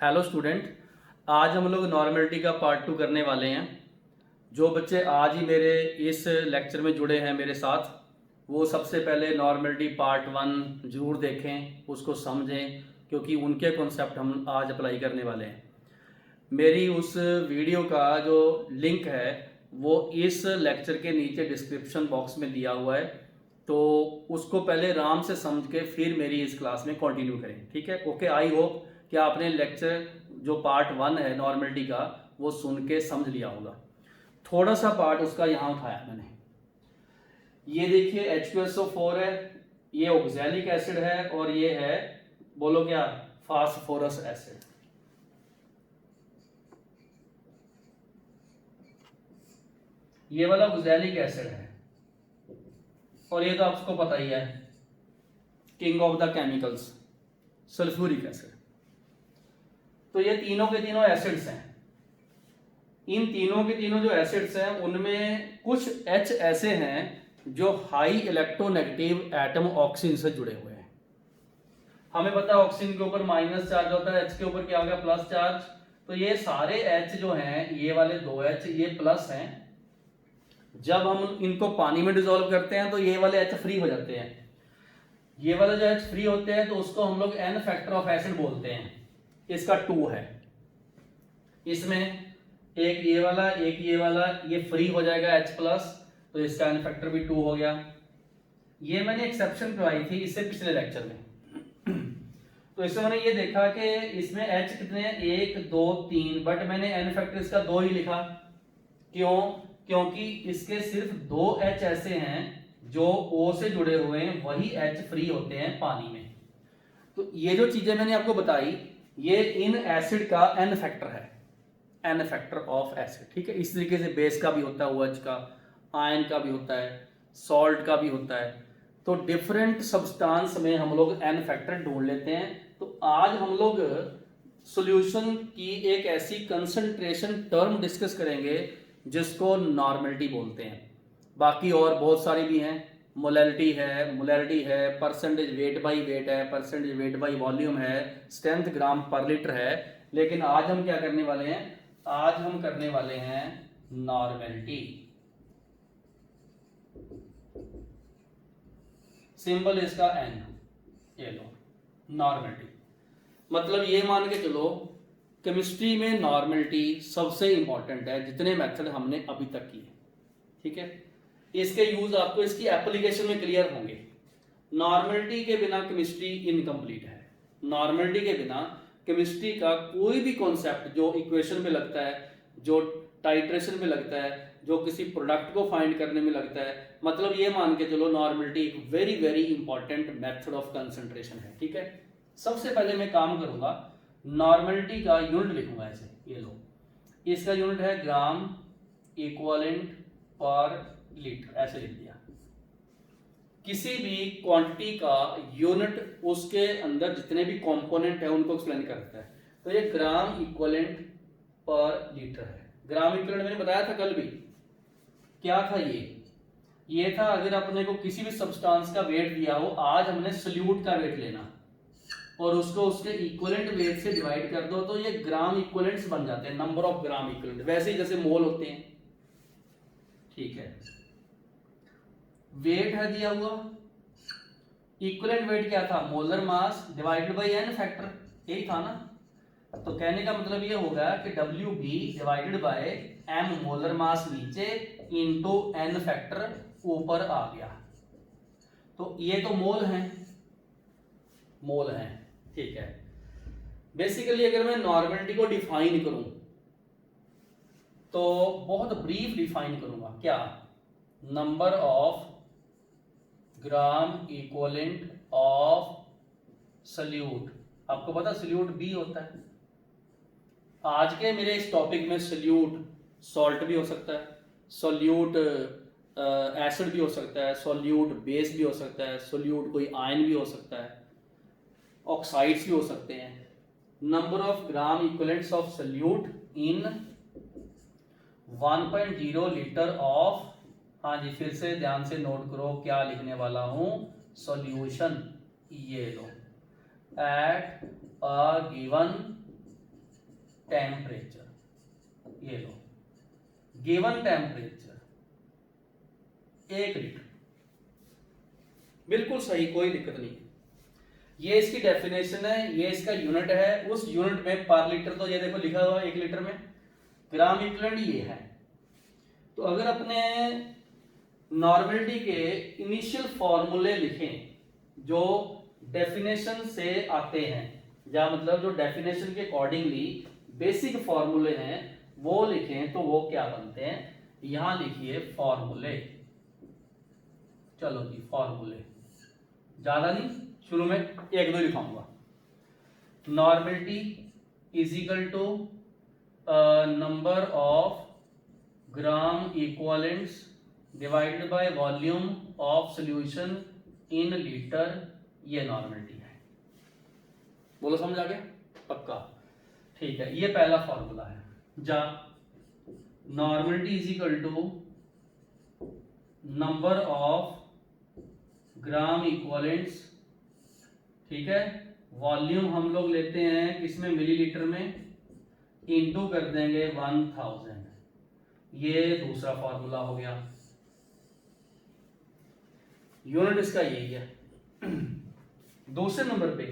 Hello student, आज हम लोग नॉर्मेलिटी का पार्ट 2 करने वाले हैं। जो बच्चे आज ही मेरे इस लेक्चर में जुड़े हैं मेरे साथ, वो सबसे पहले नॉर्मेलिटी पार्ट 1 ज़रूर देखें, उसको समझें, क्योंकि उनके कॉन्सेप्ट हम आज अप्लाई करने वाले हैं। मेरी उस वीडियो का जो लिंक है वो इस लेक्चर के नीचे डिस्क्रिप्शन बॉक्स में दिया हुआ है, तो उसको पहले आराम से समझ के फिर मेरी इस क्लास में कंटिन्यू करें। ठीक है, ओके। आई होप कि आपने लेक्चर जो पार्ट 1 है नॉर्मेलिटी का वो सुन के समझ लिया होगा। थोड़ा सा पार्ट उसका यहाँ उठाया मैंने। ये देखिए H2SO4 है, ये ऑक्सैलिक एसिड है और ये है, बोलो क्या, फास्फोरस एसिड। ये वाला ऑक्सैलिक एसिड है और ये तो आपको पता ही है, king of the chemicals, sulphuric acid. तो ये तीनों के तीनों एसिड्स हैं। इन तीनों के तीनों जो एसिड्स हैं उनमें कुछ H ऐसे हैं जो हाई इलेक्ट्रोनेगेटिव एटम ऑक्सीजन से जुड़े हुए हैं। हमें पता है ऑक्सीजन के ऊपर माइनस चार्ज होता है, H के ऊपर क्या हो गया, प्लस चार्ज। तो ये सारे H जो हैं, ये वाले दो H ये प्लस हैं। जब हम इनको पानी में डिसॉल्व करते हैं तो ये वाले H फ्री हो जाते हैं। ये वाले जो H फ्री होते हैं तो उसको हम लोग N फैक्टर ऑफ एसिड बोलते हैं। इसका 2 है। इसमें एक ये वाला एक ये वाला, ये फ्री हो जाएगा H प्लस, तो इसका N फैक्टर भी 2 हो गया। ये मैंने एक्सेप्शन करवाई थी इससे पिछले लेक्चर में। तो इसमें मैंने ये देखा कि इसमें H कितने हैं, 1 2 3, बट मैंने N फैक्टर इसका 2 ही लिखा। क्यों? क्योंकि इसके सिर्फ 2 H ऐसे हैं जो O से जुड़े हुए हैं, वही H फ्री होते हैं पानी में। तो ये जो चीजें मैंने आपको बताई, ये इन एसिड का N फैक्टर है, N फैक्टर ऑफ एसिड। ठीक है, इस तरीके से बेस का भी होता है OH का, आयन का भी होता है, सॉल्ट का भी होता है। तो डिफरेंट सब्सटेंस में हम लोग N फैक्टर ढूंढ लेते हैं। तो आज हम लोग सॉल्यूशन की एक ऐसी कंसंट्रेशन टर्म डिस्कस करेंगे जिसको नॉर्मेलिटी बोलते हैं। बाकी और बहुत सारी भी हैं, मोलैलिटी है, परसेंटेज वेट बाई वेट है, परसेंटेज वेट बाई वॉल्यूम है, स्ट्रेंथ ग्राम पर लीटर है। लेकिन आज हम क्या करने वाले हैं, आज हम करने वाले हैं नॉर्मेलिटी। सिंबल इसका N, ये लो नॉर्मेलिटी। मतलब ये मान के चलो, केमिस्ट्री में नॉर्मेलिटी सबसे इंपॉर्टेंट है जितने मेथड हमने अभी तक किए। ठीक है, इसके यूज आपको इसकी एप्लीकेशन में क्लियर होंगे। नॉर्मेलिटी के बिना केमिस्ट्री इनकम्प्लीट है। नॉर्मेलिटी के बिना केमिस्ट्री का कोई भी कॉन्सेप्ट जो इक्वेशन में लगता है, जो टाइट्रेशन में लगता है, जो किसी प्रोडक्ट को फाइंड करने में लगता है, मतलब ये मान के चलो नॉर्मेलिटी एक very very important method of concentration है। ठीक है, सबसे पहले मैं काम करूंगा, नॉर्मेलिटी का यूनिट लिखूंगा ऐसे, ये लो, इसका यूनिट है ग्राम इक्विवेलेंट पर लीटर, ऐसे लिख दिया। किसी भी क्वांटिटी का यूनिट उसके अंदर जितने भी कंपोनेंट है उनको एक्सप्लेन करता है। तो ये ग्राम इक्विवेलेंट पर लीटर है। ग्राम इक्विवेलेंट मैंने बताया था कल भी, क्या था ये था अगर अपने को किसी भी सब्सटेंस का वेट दिया हो, आज हमने सॉल्यूट का वेट लेना और उसको उसके इक्विवेलेंट वेट से डिवाइड कर दो, तो ये ग्राम इक्विवेलेंट्स बन जाते हैं, नंबर ऑफ ग्राम इक्विवेलेंट, वैसे ही जैसे मोल होते हैं। ठीक है, वेट है दिया हुआ, इक्विवेलेंट वेट क्या था, molar mass divided bye N factor, यही था ना। तो कहने का मतलब ये होगा कि WB divided by M molar mass नीचे इनटू N फैक्टर ऊपर आ गया। तो ये तो मोल हैं। ठीक है, बेसिकली अगर मैं नॉर्मेलिटी को डिफाइन करूं तो बहुत ब्रीफ डिफाइन करूंगा, क्या, number of gram equivalent of solute. आपको पता सॉल्यूट B होता है। आज के मेरे इस टॉपिक में सॉल्यूट सॉल्ट भी हो सकता है, सॉल्यूट एसिड भी हो सकता है, सॉल्यूट बेस भी हो सकता है, सॉल्यूट कोई आयन भी हो सकता है, ऑक्साइड्स भी हो सकते हैं। Number of gram equivalents of solute in 1.0 litre of, हाँ जी फिर से ध्यान से नोट करो क्या लिखने वाला हूं, सॉल्यूशन। ये लो, एट अ गिवन टेम्परेचर, ये लो, गिवन टेम्परेचर 1 लीटर, बिल्कुल सही, कोई दिक्कत नहीं। ये इसकी डेफिनेशन है, ये इसका यूनिट है, उस यूनिट में पर लीटर तो ये देखो लिखा हुआ है 1 लीटर में, ग्राम इक्विवेलेंट ये है। तो अगर अपने नॉर्मलिटी के इनिशियल फॉर्मूले लिखें जो डेफिनेशन से आते हैं, या मतलब जो डेफिनेशन के अकॉर्डिंगली बेसिक फॉर्मूले हैं वो लिखें, तो वो क्या बनते हैं, यहां लिखिए फॉर्मूले। चलो जी, फॉर्मूले ज्यादा नहीं, शुरू में 1-2 लिखाऊंगा। Normality is equal to number of gram equivalents divided by volume of solution in litre, ये नॉर्मलिटी है। बोलो समझ आ गया? पक्का? ठीक है, ये पहला फॉर्मूला है। जा normality is equal to number of gram equivalents, ठीक है, वॉल्यूम हम लोग लेते हैं किसमें, मिलीलीटर में, इनटू कर देंगे 1000, ये दूसरा फॉर्मूला हो गया। यूनिट इसका यही है। दूसरे नंबर पे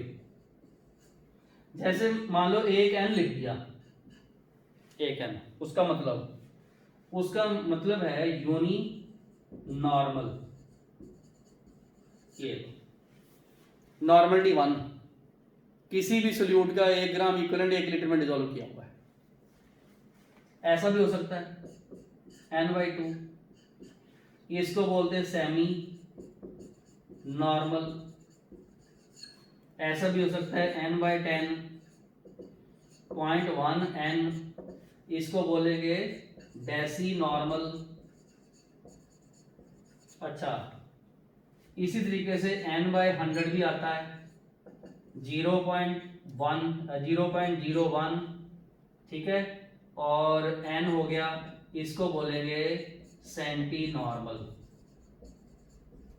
जैसे मान लो 1n लिख दिया, 1n, उसका मतलब है यूनी नॉर्मल, ये नॉर्मलिटी 1, किसी भी सोल्यूट का 1 ग्राम इक्विवेलेंट 1 लीटर में डिसॉल्व किया हुआ है। ऐसा भी हो सकता है n/2, इसको बोलते हैं सेमी नॉर्मल। ऐसा भी हो सकता है n/10, 0.1n, इसको बोलेंगे डेसी नॉर्मल। अच्छा, इसी तरीके से n/100 भी आता है, 0.01, ठीक है, और n हो गया, इसको बोलेंगे सेंटी नॉर्मल।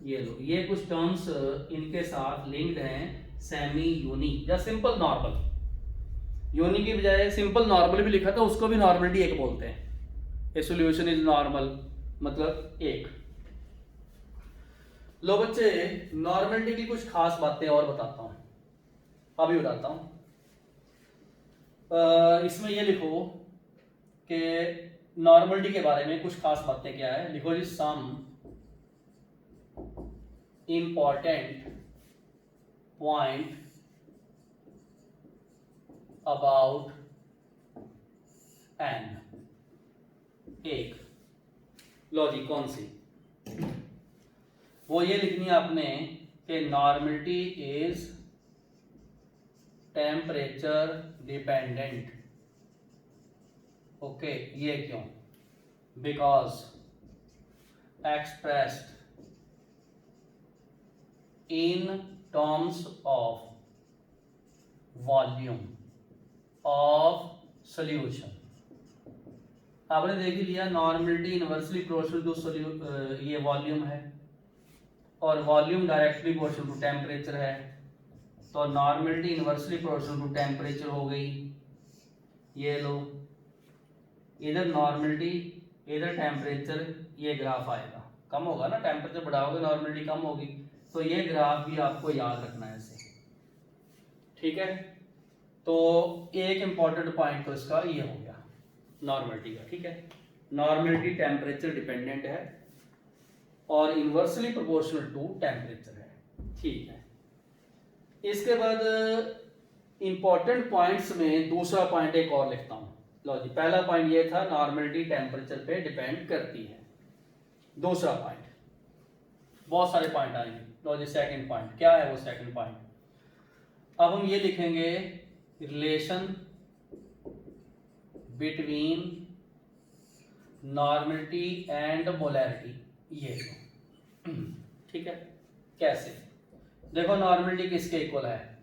ये लो, ये कुछ टर्म्स इनके साथ लिंक्ड हैं, सेमी यूनी या सिंपल नॉर्मल। यूनी की बजाय सिंपल नॉर्मल भी लिखा था, उसको भी नॉर्मलिटी 1 बोलते हैं। ए सॉल्यूशन इज नॉर्मल मतलब 1। लो बच्चे, नॉर्मलिटी की कुछ खास बातें और बताता हूं, अभी बताता हूं। इसमें ये लिखो कि नॉर्मलिटी के बारे में कुछ खास बातें क्या है, लिखो जी, some important point about N. एक, लो जी, कौन सी? वो ये लिखनी है आपने कि normality is temperature dependent. Okay, ये क्यों? Because expressed in terms of volume of solution. आपने देख ही लिया, नॉर्मलिटी इनवर्सली प्रोपोर्शनल टू ये वॉल्यूम है, और volume directly proportional to temperature है, तो normality inversely proportional to temperature हो गई। ये लो, इधर नॉर्मलिटी इधर टेम्परेचर, ये ग्राफ आएगा, कम होगा ना, टेम्परेचर बढ़ाओगे नॉर्मलिटी कम होगी, तो ये ग्राफ भी आपको याद रखना है ऐसे, ठीक है। तो एक इंपॉर्टेंट पॉइंट तो इसका ये हो गया नॉर्मलिटी का, ठीक है। नॉर्मलिटी टेम्परेचर डिपेंडेंट है और इनवर्सली प्रोपोर्शनल टू टेम्परेचर है, ठीक है। इसके बाद इंपॉर्टेंट पॉइंट्स में दूसरा पॉइंट एक और लिखता हूं। लो जी, पहला पॉइंट ये था नॉर्मलिटी टेम्परेचर पे डिपेंड करती है। दूसरा पॉइंट, बहुत सारे पॉइंट आएंगे। लो जी, सेकंड पॉइंट क्या है? वो सेकंड पॉइंट अब हम ये लिखेंगे, relation between normality and molarity, ये ठीक है। कैसे? देखो, नॉर्मलिटी किसके इक्वल है?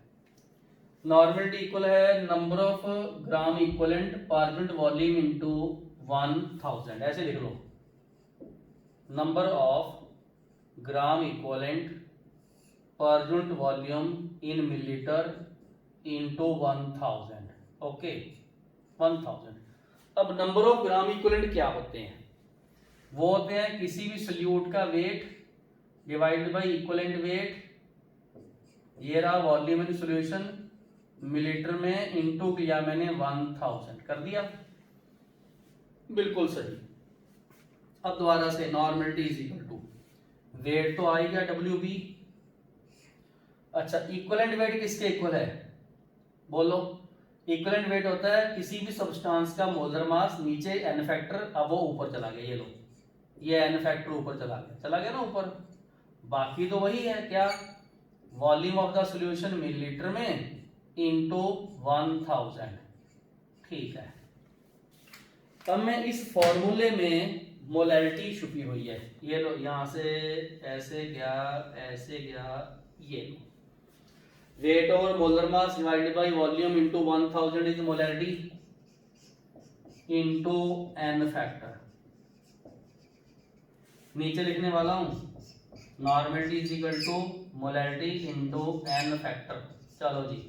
नॉर्मलिटी इक्वल है number of gram equivalent per unit volume into 1000। ऐसे लिख लो, number of gram equivalent per unit volume in millilitre into 1000। Okay, 1000। अब नंबर ऑफ ग्राम इक्विवेलेंट क्या होते हैं? वो होते हैं किसी भी सल्यूट का weight divided by equivalent weight, ये रहा वॉल्यूम इन सॉल्यूशन मिलीलीटर में, इनटू किया मैंने 1000 कर दिया, बिल्कुल सही। अब दोबारा से normality is equal to weight तो आ ही गया WB। अच्छा, इक्विवेलेंट वेट किसके इक्वल है? बोलो। इक्विवेलेंट वेट होता है किसी भी सब्सटेंस का मोलर मास नीचे n फैक्टर, अब वो ऊपर चला गया, ये लो, ये n फैक्टर ऊपर चला गया ना ऊपर। बाकी तो वही है, क्या? Volume of the solution millilitre में इनटू 1000। ठीक है। अब मैं इस फॉर्मूले में मोलैरिटी छुपी हुई है, ये लो, यहां से ऐसे गया, ऐसे गया, ये लो, weight over molar mass divided by volume into 1000 is molarity into n factor. नीचे लिखने वाला हूं normality is equal to molarity into n factor. चलो जी,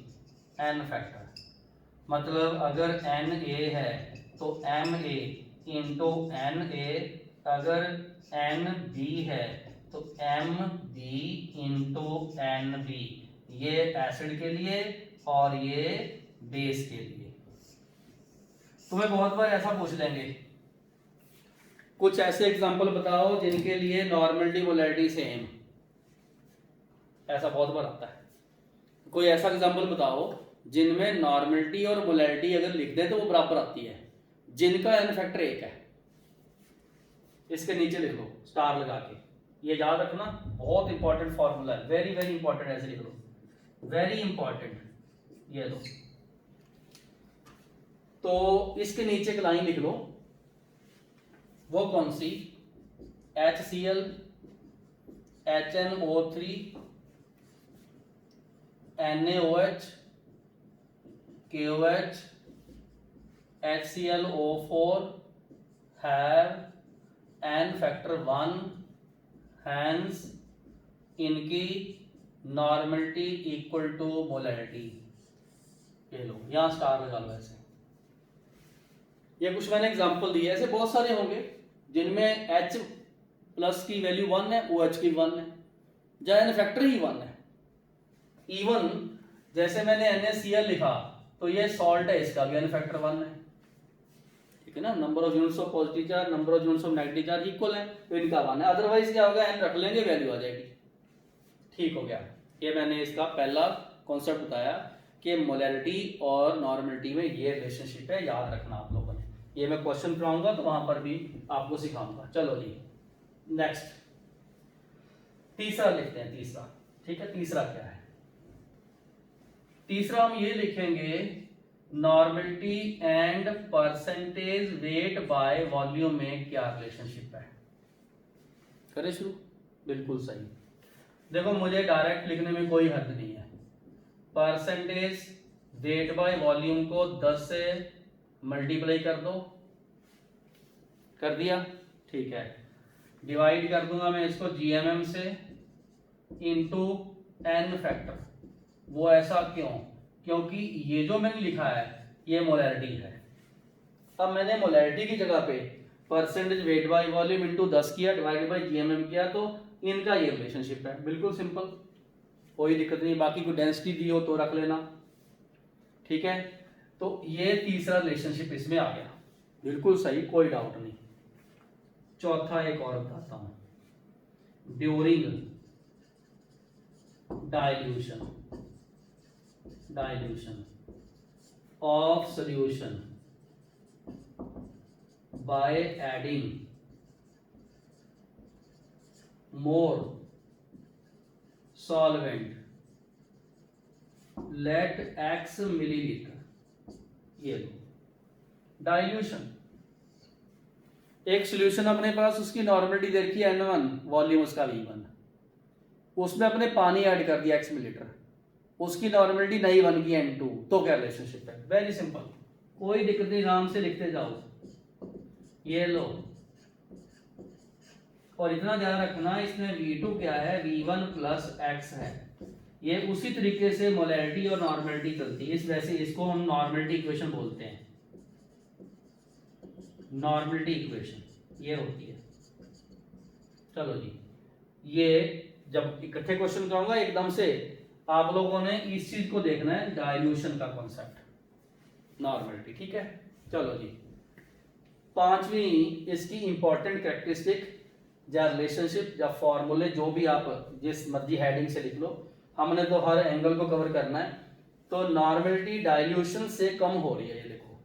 n फैक्टर मतलब अगर Na है तो Ma इंटू Na, अगर Nb है तो Mb इंटू Nb, ये एसिड के लिए और ये बेस के लिए। तुम्हें बहुत बार ऐसा पूछ लेंगे, कुछ ऐसे एग्जांपल बताओ जिनके लिए नॉर्मलिटी मोलैरिटी सेम, ऐसा बहुत बार आता है। कोई ऐसा एग्जांपल बताओ जिनमें नॉर्मलिटी और मोलैरिटी अगर लिख दें तो वो बराबर आती है, जिनका n फैक्टर 1 है। इसके नीचे लिख लो स्टार लगा के, ये याद रखना, बहुत इंपॉर्टेंट फॉर्मूला है, वेरी वेरी इंपॉर्टेंट, ऐसे लिख लो, वेरी इंपॉर्टेंट। ये लो, तो इसके नीचे एक लाइन लिख लो, वो कौन सी? HCl HNO3 NaOH KOH HClO4 have n factor 1, hence इनकी नॉर्मलिटी इक्वल टू मोलैरिटी। ये लो, यहां स्टार लगा लो ऐसे। ये कुछ मैंने एग्जांपल दिए, ऐसे बहुत सारे होंगे जिनमें H प्लस की वैल्यू 1 है, OH की 1 है, या n फैक्टर ही 1 है। इवन जैसे मैंने NaCl लिखा तो ये सॉल्ट है, इसका भी n फैक्टर 1 है, ठीक है ना। Number of units of positive charge, number of units of negative charge equal है, तो इनका 1 है। अदरवाइज क्या होगा, n रख लेंगे, वैल्यू आ जाएगी। ठीक हो गया। ये मैंने इसका पहला कॉन्सेप्ट बताया कि मोलैरिटी और नॉर्मलिटी में ये रिलेशनशिप है, याद रखना आप लोगों ने। ये मैं क्वेश्चन पढ़ाऊंगा तो वहां पर भी आपको सिखाऊंगा। चलो जी, नेक्स्ट तीसरा लिखते हैं, तीसरा। ठीक है, तीसरा क्या है? तीसरा हम ये लिखेंगे normality and percentage weight by volume में क्या रिलेशनशिप है। करें शुरू? बिल्कुल सही। देखो, मुझे डायरेक्ट लिखने में कोई हर्ज नहीं है। परसेंटेज वेट बाय वॉल्यूम को 10 से मल्टीप्लाई कर दो, कर दिया, ठीक है। डिवाइड कर दूंगा मैं इसको GMM से इनटू n फैक्टर। वो ऐसा क्यों? क्योंकि ये जो मैंने लिखा है ये मोलैरिटी है। अब मैंने मोलैरिटी की जगह पे percentage weight by volume into 10 किया, डिवाइडेड बाय GMM किया, तो इनका ये रिलेशनशिप है। बिल्कुल सिंपल, कोई दिक्कत नहीं। बाकी कोई डेंसिटी दी हो तो रख लेना, ठीक है। तो ये तीसरा रिलेशनशिप इसमें आ गया, बिल्कुल सही, कोई डाउट नहीं। चौथा एक और बताता हूं, during dilution of solution by adding more solvent let x millilitre. ये लो, डाइल्यूशन, एक सॉल्यूशन अपने पास, उसकी नॉर्मलिटी दे रखी है N1, वॉल्यूम उसका V1, उसमें अपने पानी ऐड कर दिया x मिलीलीटर, उसकी नॉर्मलिटी नहीं बन गई N2, तो क्या रिलेशनशिप है? वेरी सिंपल, कोई दिक्कत नहीं, आराम से लिखते जाओ। ये लो, और इतना ध्यान रखना इसमें V2 क्या है, V1 प्लस x है। ये उसी तरीके से मोलैरिटी और नॉर्मलिटी चलती है, इस वजह से इसको हम नॉर्मलिटी इक्वेशन बोलते हैं। नॉर्मलिटी इक्वेशन ये होती है। चलो जी, ये जब इकट्ठे क्वेश्चन करूंगा एकदम से आप लोगों ने इस चीज को देखना है, डाइल्यूशन का कॉन्सेप्ट, नॉर्मलिटी। ठीक है, चलो जी, पांचवी इसकी इंपॉर्टेंट कैरेक्टरिस्टिक या रिलेशनशिप या फॉर्मूले, जो भी आप जिस मर्जी हेडिंग से लिख लो, हमने तो हर एंगल को कवर करना है। तो नॉर्मलिटी डाइल्यूशन से कम हो रही है, ये देखो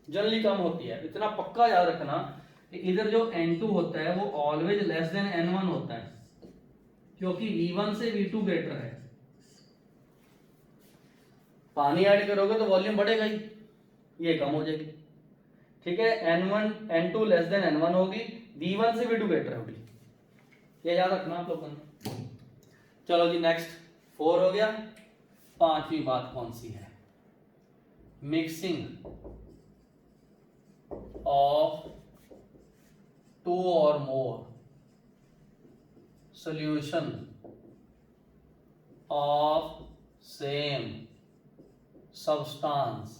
जनरली कम होती है। इतना पक्का याद रखना कि इधर जो n2 होता है वो ऑलवेज लेस देन n1 होता है, क्योंकि v1 से v2 ग्रेटर है। पानी ऐड करोगे तो वॉल्यूम बढ़ेगा ही, ये कम हो जाएगी। ठीक है, n2 लेस देन n1 होगी, v1 से v2 ग्रेटर होगी, ये याद रखना आप लोगों ने। चलो जी, नेक्स्ट 4 हो गया। पांचवी बात कौन सी है? Mixing of 2 or more solution of same substance,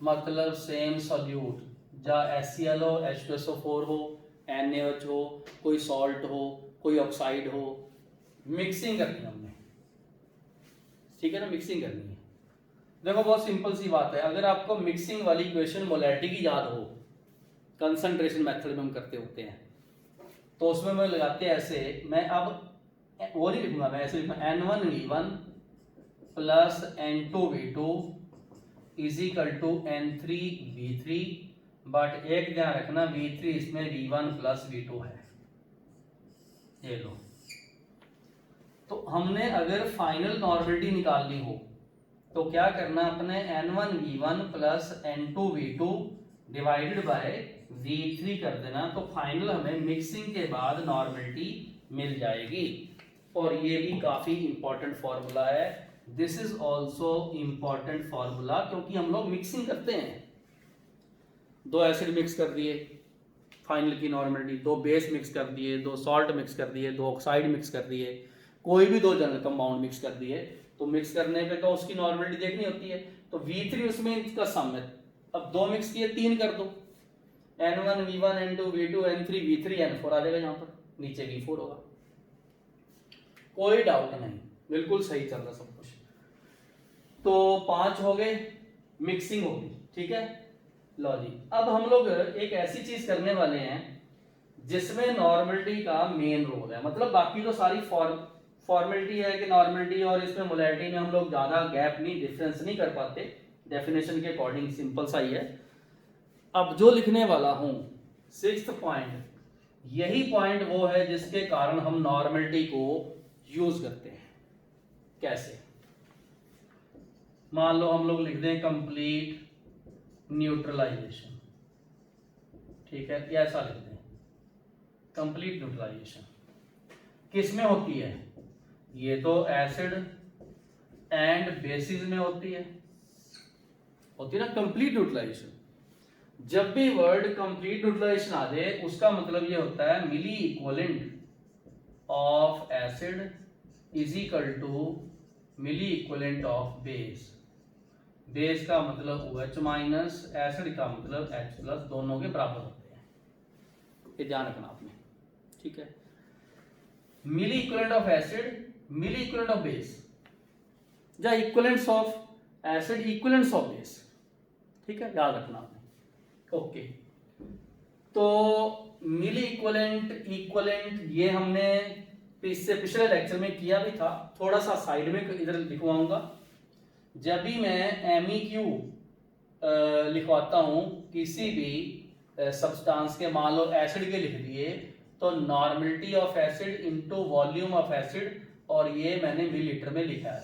मतलब सेम सॉल्यूट, या HCl हो, H2SO4 हो, NaOH हो, कोई सॉल्ट हो, कोई ऑक्साइड हो, मिक्सिंग करनी है हमने। ठीक है ना, मिक्सिंग करनी है। देखो बहुत सिंपल सी बात है, अगर आपको मिक्सिंग वाली इक्वेशन मोलैरिटी की याद हो, कंसंट्रेशन मेथड में हम करते होते हैं, तो उसमें मैं लगाते हैं ऐसे, मैं अब वो नहीं लिखूंगा, मैं ऐसे लिखूंगा N1V1 plus N2V2 is equal to N3V3, but एक ध्यान रखना V3 इसमें V1 प्लस V2 है, ये लो। तो हमने अगर फाइनल नॉर्मलिटी निकालनी हो तो क्या करना, अपने N1V1 plus N2V2 divided by V3 कर देना, तो फाइनल हमें मिक्सिंग के बाद नॉर्मलिटी मिल जाएगी। और ये भी काफी इंपॉर्टेंट फॉर्मूला है, this is also important formula, क्योंकि हम लोग मिक्सिंग करते हैं। 2 एसिड मिक्स कर दिए, फाइनल की नॉर्मलिटी, 2 बेस मिक्स कर दिए, 2 सॉल्ट मिक्स कर दिए, 2 ऑक्साइड मिक्स कर दिए, कोई भी 2 जनरल कंपाउंड मिक्स कर दिए, तो मिक्स करने पे तो उसकी नॉर्मलिटी देखनी होती है। तो V3 उसमें इसका सम है, अब 2 मिक्स किए 3 कर दो, N1V1 N2V2 N3V3 N4 आ जाएगा, यहाँ पर नीचे V4 होगा। कोई डाउट नहीं, बिल्कुल सही चल रहा सब कुछ। तो 5 हो गए, मिक्सिंग होगी। ठीक है, लो जी, अब हम लोग एक ऐसी चीज करने वाले हैं जिसमें नॉर्मलिटी का मेन रोल है, मतलब बाकी तो सारी फॉर्मेलिटी है कि नॉर्मलिटी और इसमें मोलैरिटी में हम लोग ज्यादा गैप नहीं, डिफरेंस नहीं कर पाते, डेफिनेशन के अकॉर्डिंग सिंपल सा ही है। अब जो लिखने वाला हूं 6th पॉइंट, यही पॉइंट वो है जिसके कारण हम नॉर्मलिटी को यूज करते हैं। कैसे? मान लो हम लोग लिख दें कंप्लीट न्यूट्रलाइजेशन, ठीक है, या ऐसा लिख दें कंप्लीट न्यूट्रलाइजेशन किसमें होती है? ये तो एसिड एंड बेसिस में होती है ना कंप्लीट न्यूट्रलाइजेशन। जब भी वर्ड कंप्लीट न्यूट्रलाइजेशन आ जाए उसका मतलब ये होता है milli equivalent of acid is equal to milli equivalent of base. Base का मतलब OH माइनस, एसिड का मतलब H प्लस, दोनों के बराबर होते हैं, ये ध्यान रखना आपने। ठीक है, milli equivalent of acid, milli equivalent of base, या equivalents of acid, equivalents of base. ठीक है, याद रखना आपने। ओके, तो मिली इक्विवेलेंट ये हमने इससे पिछले लेक्चर में किया भी था, थोड़ा सा साइड में इधर लिखवाऊंगा। जब भी मैं MEQ लिखवाता हूं किसी भी सब्सटेंस के, मान लो एसिड के लिख दिए, तो normality of acid into volume of acid, और ये मैंने मिलीलीटर में लिखा है।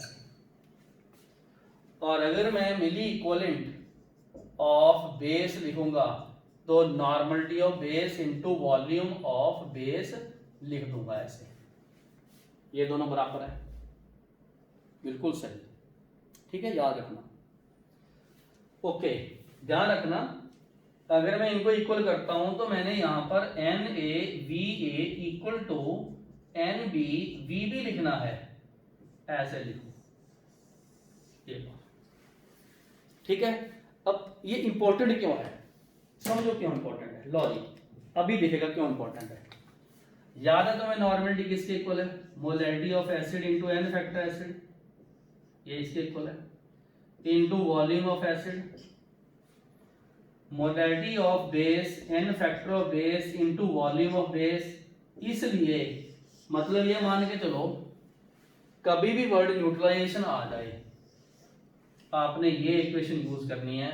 और अगर मैं मिली इक्विवेलेंट ऑफ बेस लिखूंगा तो normality of base into volume of base लिख दूंगा ऐसे, ये दोनों बराबर है, बिल्कुल सही। ठीक है, याद रखना। ओके, ध्यान रखना, अगर मैं इनको इक्वल करता हूं तो मैंने यहां पर NaVA इक्वल टू NbVb लिखना है, ऐसे लिखो, ये। ठीक है, अब ये इंपॉर्टेंट क्यों है? समझो क्यों इंपॉर्टेंट है। लो जी, अभी दिखेगा क्यों इंपॉर्टेंट है। याद है तुम्हें नॉर्मलिटी किसके इक्वल है, molarity of acid into N factor acid, ये इसके इक्वल है, into volume of acid, molarity of base n factor of base into volume of base. इसलिए मतलब ये मान के चलो कभी भी वर्ड न्यूट्रलाइजेशन आ जाए आपने ये इक्वेशन यूज करनी है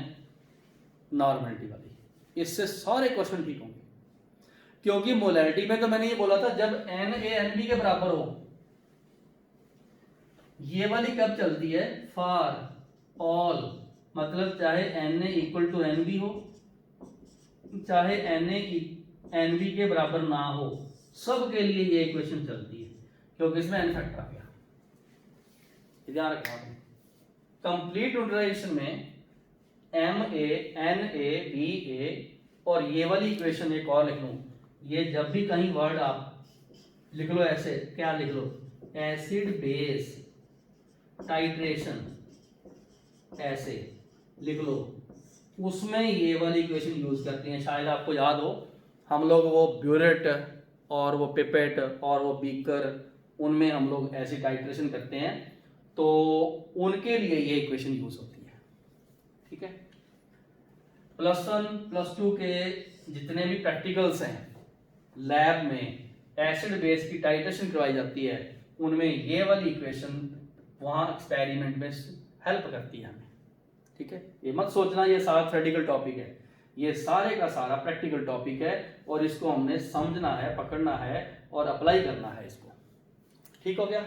नॉर्मलिटी वाली, इससे सारे क्वेश्चन ठीक होंगे। क्योंकि मोलैरिटी में तो मैंने ये बोला था जब एन ए एन बी के बराबर हो, ये वाली कब चलती है, फॉर ऑल, मतलब चाहे N A equal to N B हो, चाहे एन ए एन बी के बराबर ना हो, सब के लिए ये इक्वेशन चलती है, क्योंकि इसमें एन फैक्टर आ गया। ध्यान रखना, कंप्लीट न्यूट्रलाइजेशन में M A N A B A, और ये वाली इक्वेशन एक और लिख लूं, ये जब भी कहीं वर्ड आप लिख लो ऐसे, क्या लिख लो, एसिड बेस टाइट्रेशन, ऐसे लिख लो, उसमें ये वाली इक्वेशन यूज करती हैं। शायद आपको याद हो, हम लोग वो ब्यूरेट और वो पिपेट और वो बीकर, उनमें हम लोग ऐसी टाइट्रेशन करते हैं, तो उनके लिए ये इक्वेशन यूज होती है। ठीक है, +1 +2 के जितने भी प्रैक्टिकल्स हैं लैब में एसिड बेस की टाइट्रेशन करवाई जाती है, उनमें ये वाली इक्वेशन वहां एक्सपेरिमेंट में हेल्प करती है हमें। ठीक है, ये मत सोचना ये सारा थ्योरेटिकल टॉपिक है, ये सारे का सारा प्रैक्टिकल टॉपिक है, और इसको हमने समझना है, पकड़ना है और अप्लाई करना है इसको। ठीक हो गया,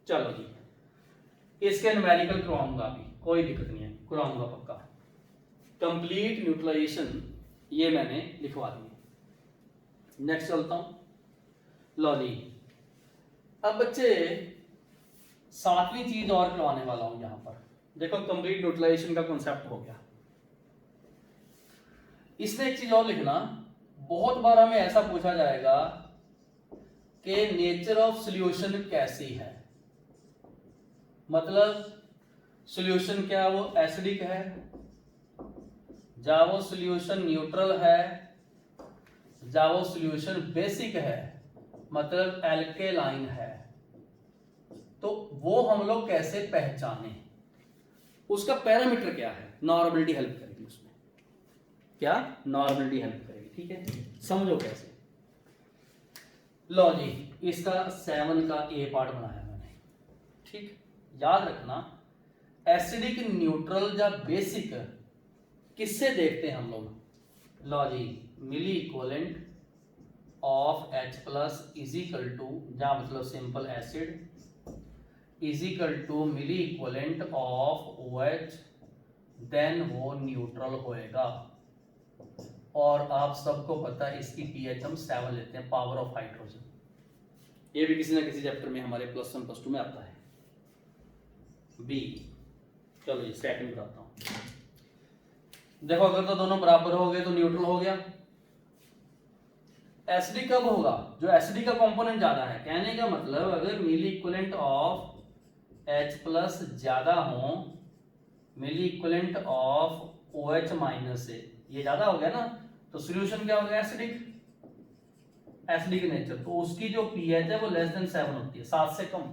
चलो जी, इसके न्यूमेरिकल करवाऊंगा, अभी कोई दिक्कत नहीं है, करवाऊंगा पक्का। कंप्लीट न्यूट्रलाइजेशन ये मैंने लिखवा दी। नेक्स्ट चलता हूं। लो जी, अब बच्चे सातवीं चीज और करवाने वाला हूं यहां पर। देखो, कंप्लीट न्यूट्रलाइजेशन का कॉन्सेप्ट हो गया। इसमें एक चीज और लिखना, बहुत बार हमें ऐसा पूछा जाएगा कि नेचर ऑफ सॉल्यूशन कैसी है, मतलब सॉल्यूशन क्या वो एसिडिक है, या वो सॉल्यूशन न्यूट्रल है, या वो सॉल्यूशन बेसिक है, मतलब एल्केलाइन है, तो वो हम लोग कैसे पहचाने, उसका पैरामीटर क्या है। नॉर्मलिटी हेल्प करेगी उसमें, क्या नॉर्मलिटी हेल्प करेगी। ठीक है, समझो कैसे। लो जी, इसका 7 का ए पार्ट बनाया मैंने। ठीक, याद रखना, एसिडिक न्यूट्रल या बेसिक किससे देखते हैं हम लोग। लो जी, milli equivalent of H+ is equal to, या मतलब simple acid is equal to milli equivalent of OH, then वो न्यूट्रल होएगा। और आप सबको पता है इसकी pH हम 7 लेते हैं, पावर ऑफ हाइड्रोजन। ये भी किसी ना किसी चैप्टर में हमारे +1 +2 में आता है। बी, चलो ये सेकंड बताता हूं। देखो, अगर तो दोनों बराबर हो गए तो न्यूट्रल हो गया। एसिडिक कब होगा, जो एसिडिक का कंपोनेंट ज्यादा है, कहने का मतलब अगर मिली इक्विवेलेंट ऑफ H+ ज्यादा हो, मिली इक्विवेलेंट ऑफ OH- से ये ज्यादा हो गया ना, तो सॉल्यूशन क्या हो गया, एसिडिक नेचर, तो उसकी जो pH है वो <7 होती है, 7 से कम।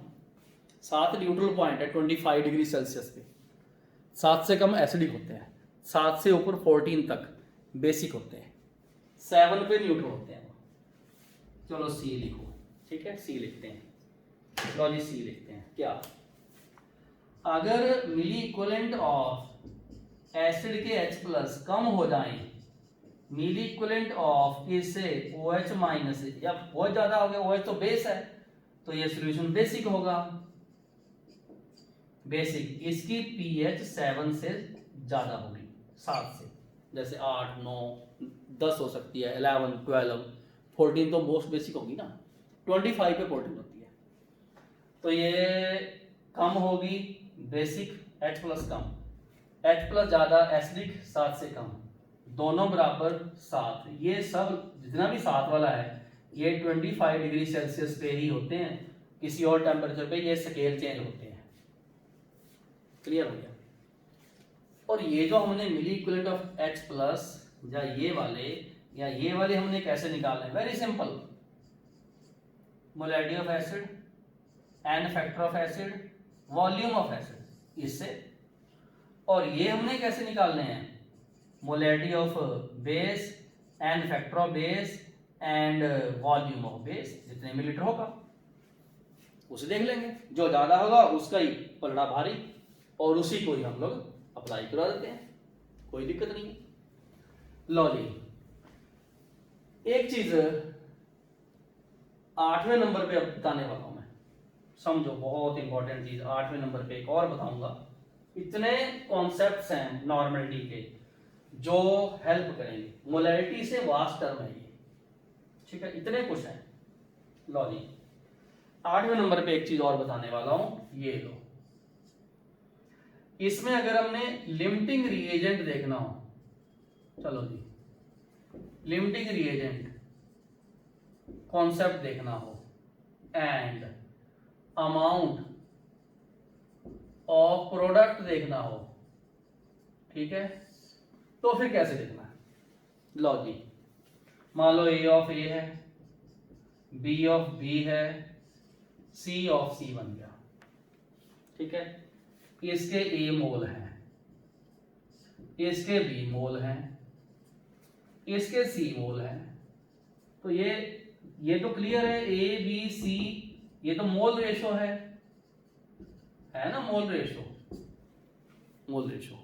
7 न्यूट्रल पॉइंट है 25 डिग्री सेल्सियस पे, 7 से कम एसिडिक होते हैं, 7 से ऊपर 14 तक बेसिक होते हैं, 7 पे न्यूट्रल होते हैं। चलो सी लिखो। ठीक है, सी लिखते हैं, चलो जी सी लिखते हैं। क्या, अगर मिली इक्विवेलेंट ऑफ एसिड के H+ कम हो जाए, मिली इक्विवेलेंट ऑफ किससे, OH- से, या बहुत ज्यादा हो गया, OH तो बेस है, तो ये सॉल्यूशन बेसिक होगा। बेसिक, इसकी pH 7 से ज्यादा होगी, 7 से, जैसे 8 9 10 हो सकती है, 11 12 14 तो मोस्ट बेसिक होगी ना, 25 पे 14 होती है, तो ये कम होगी बेसिक, H+ कम, H+ ज्यादा एसिडिक, 7 से कम, दोनों बराबर 7। ये सब जितना भी 7 वाला है ये 25 डिग्री सेल्सियस पे ही होते हैं, किसी और टेम्परेचर पे ये स्केल चेंज होते हैं। क्लियर हो गया। और ये जो हमने मिली इक्विवेलेंट ऑफ H+ या ये वाले हमने कैसे निकालने हैं? Very simple, molarity of acid, n factor of acid, volume of acid, इससे। और ये हमने कैसे निकालने हैं? Molarity of base, n factor of base and volume of base, जितने मिलीलीटर होगा उसे देख लेंगे, जो ज्यादा होगा उसका ही पलड़ा भारी, और उसी को ही हम लोग अप्लाई करा देते हैं, कोई दिक्कत नहीं है। लो जी, एक चीज 8वें नंबर पे अब बताने वाला हूं मैं, समझो, बहुत इंपॉर्टेंट चीज। 8वें नंबर पे एक और बताऊंगा। इतने कॉन्सेप्ट्स हैं नॉर्मलिटी के जो हेल्प करेंगे। मोलैरिटी से वास्ट टर्म है ये, ठीक है, इतने कुछ हैं। लो जी, 8वें नंबर पे एक चीज और बताने वाला हूं, ये लो। इसमें अगर हमने लिमिटिंग रिएजेंट देखना हो, चलो जी, लिमिटिंग रिएजेंट कॉन्सेप्ट देखना हो एंड अमाउंट ऑफ प्रोडक्ट देखना हो, ठीक है, तो फिर कैसे देखना है? लो जी, मान लो ए ऑफ ए है, बी ऑफ बी है, सी ऑफ सी बन गया, ठीक है। इसके ए मोल हैं, इसके बी मोल हैं, इसके सी मोल हैं। तो ये तो क्लियर है, ए बी सी, ये तो मोल रेशो है ना, mole ratio, mole ratio.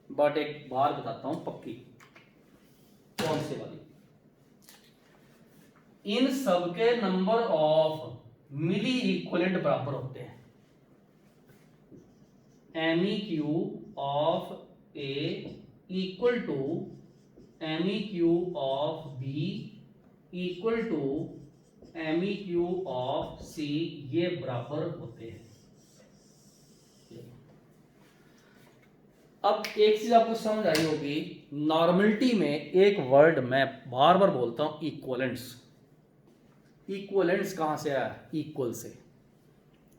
But एक बार बताता हूं पक्की, कौन से वाली? इन सबके नंबर ऑफ मिली इक्विवेलेंट बराबर होते हैं। MEQ of A equal to MEQ of B equal to MEQ of C, ये बराबर होते हैं। अब एक चीज आपको समझ आई होगी, नॉर्मलिटी में एक वर्ड मैं बार बार बोलता हूं, इक्वलेंट्स। इक्वलेंट्स कहां से आया? इक्वल से।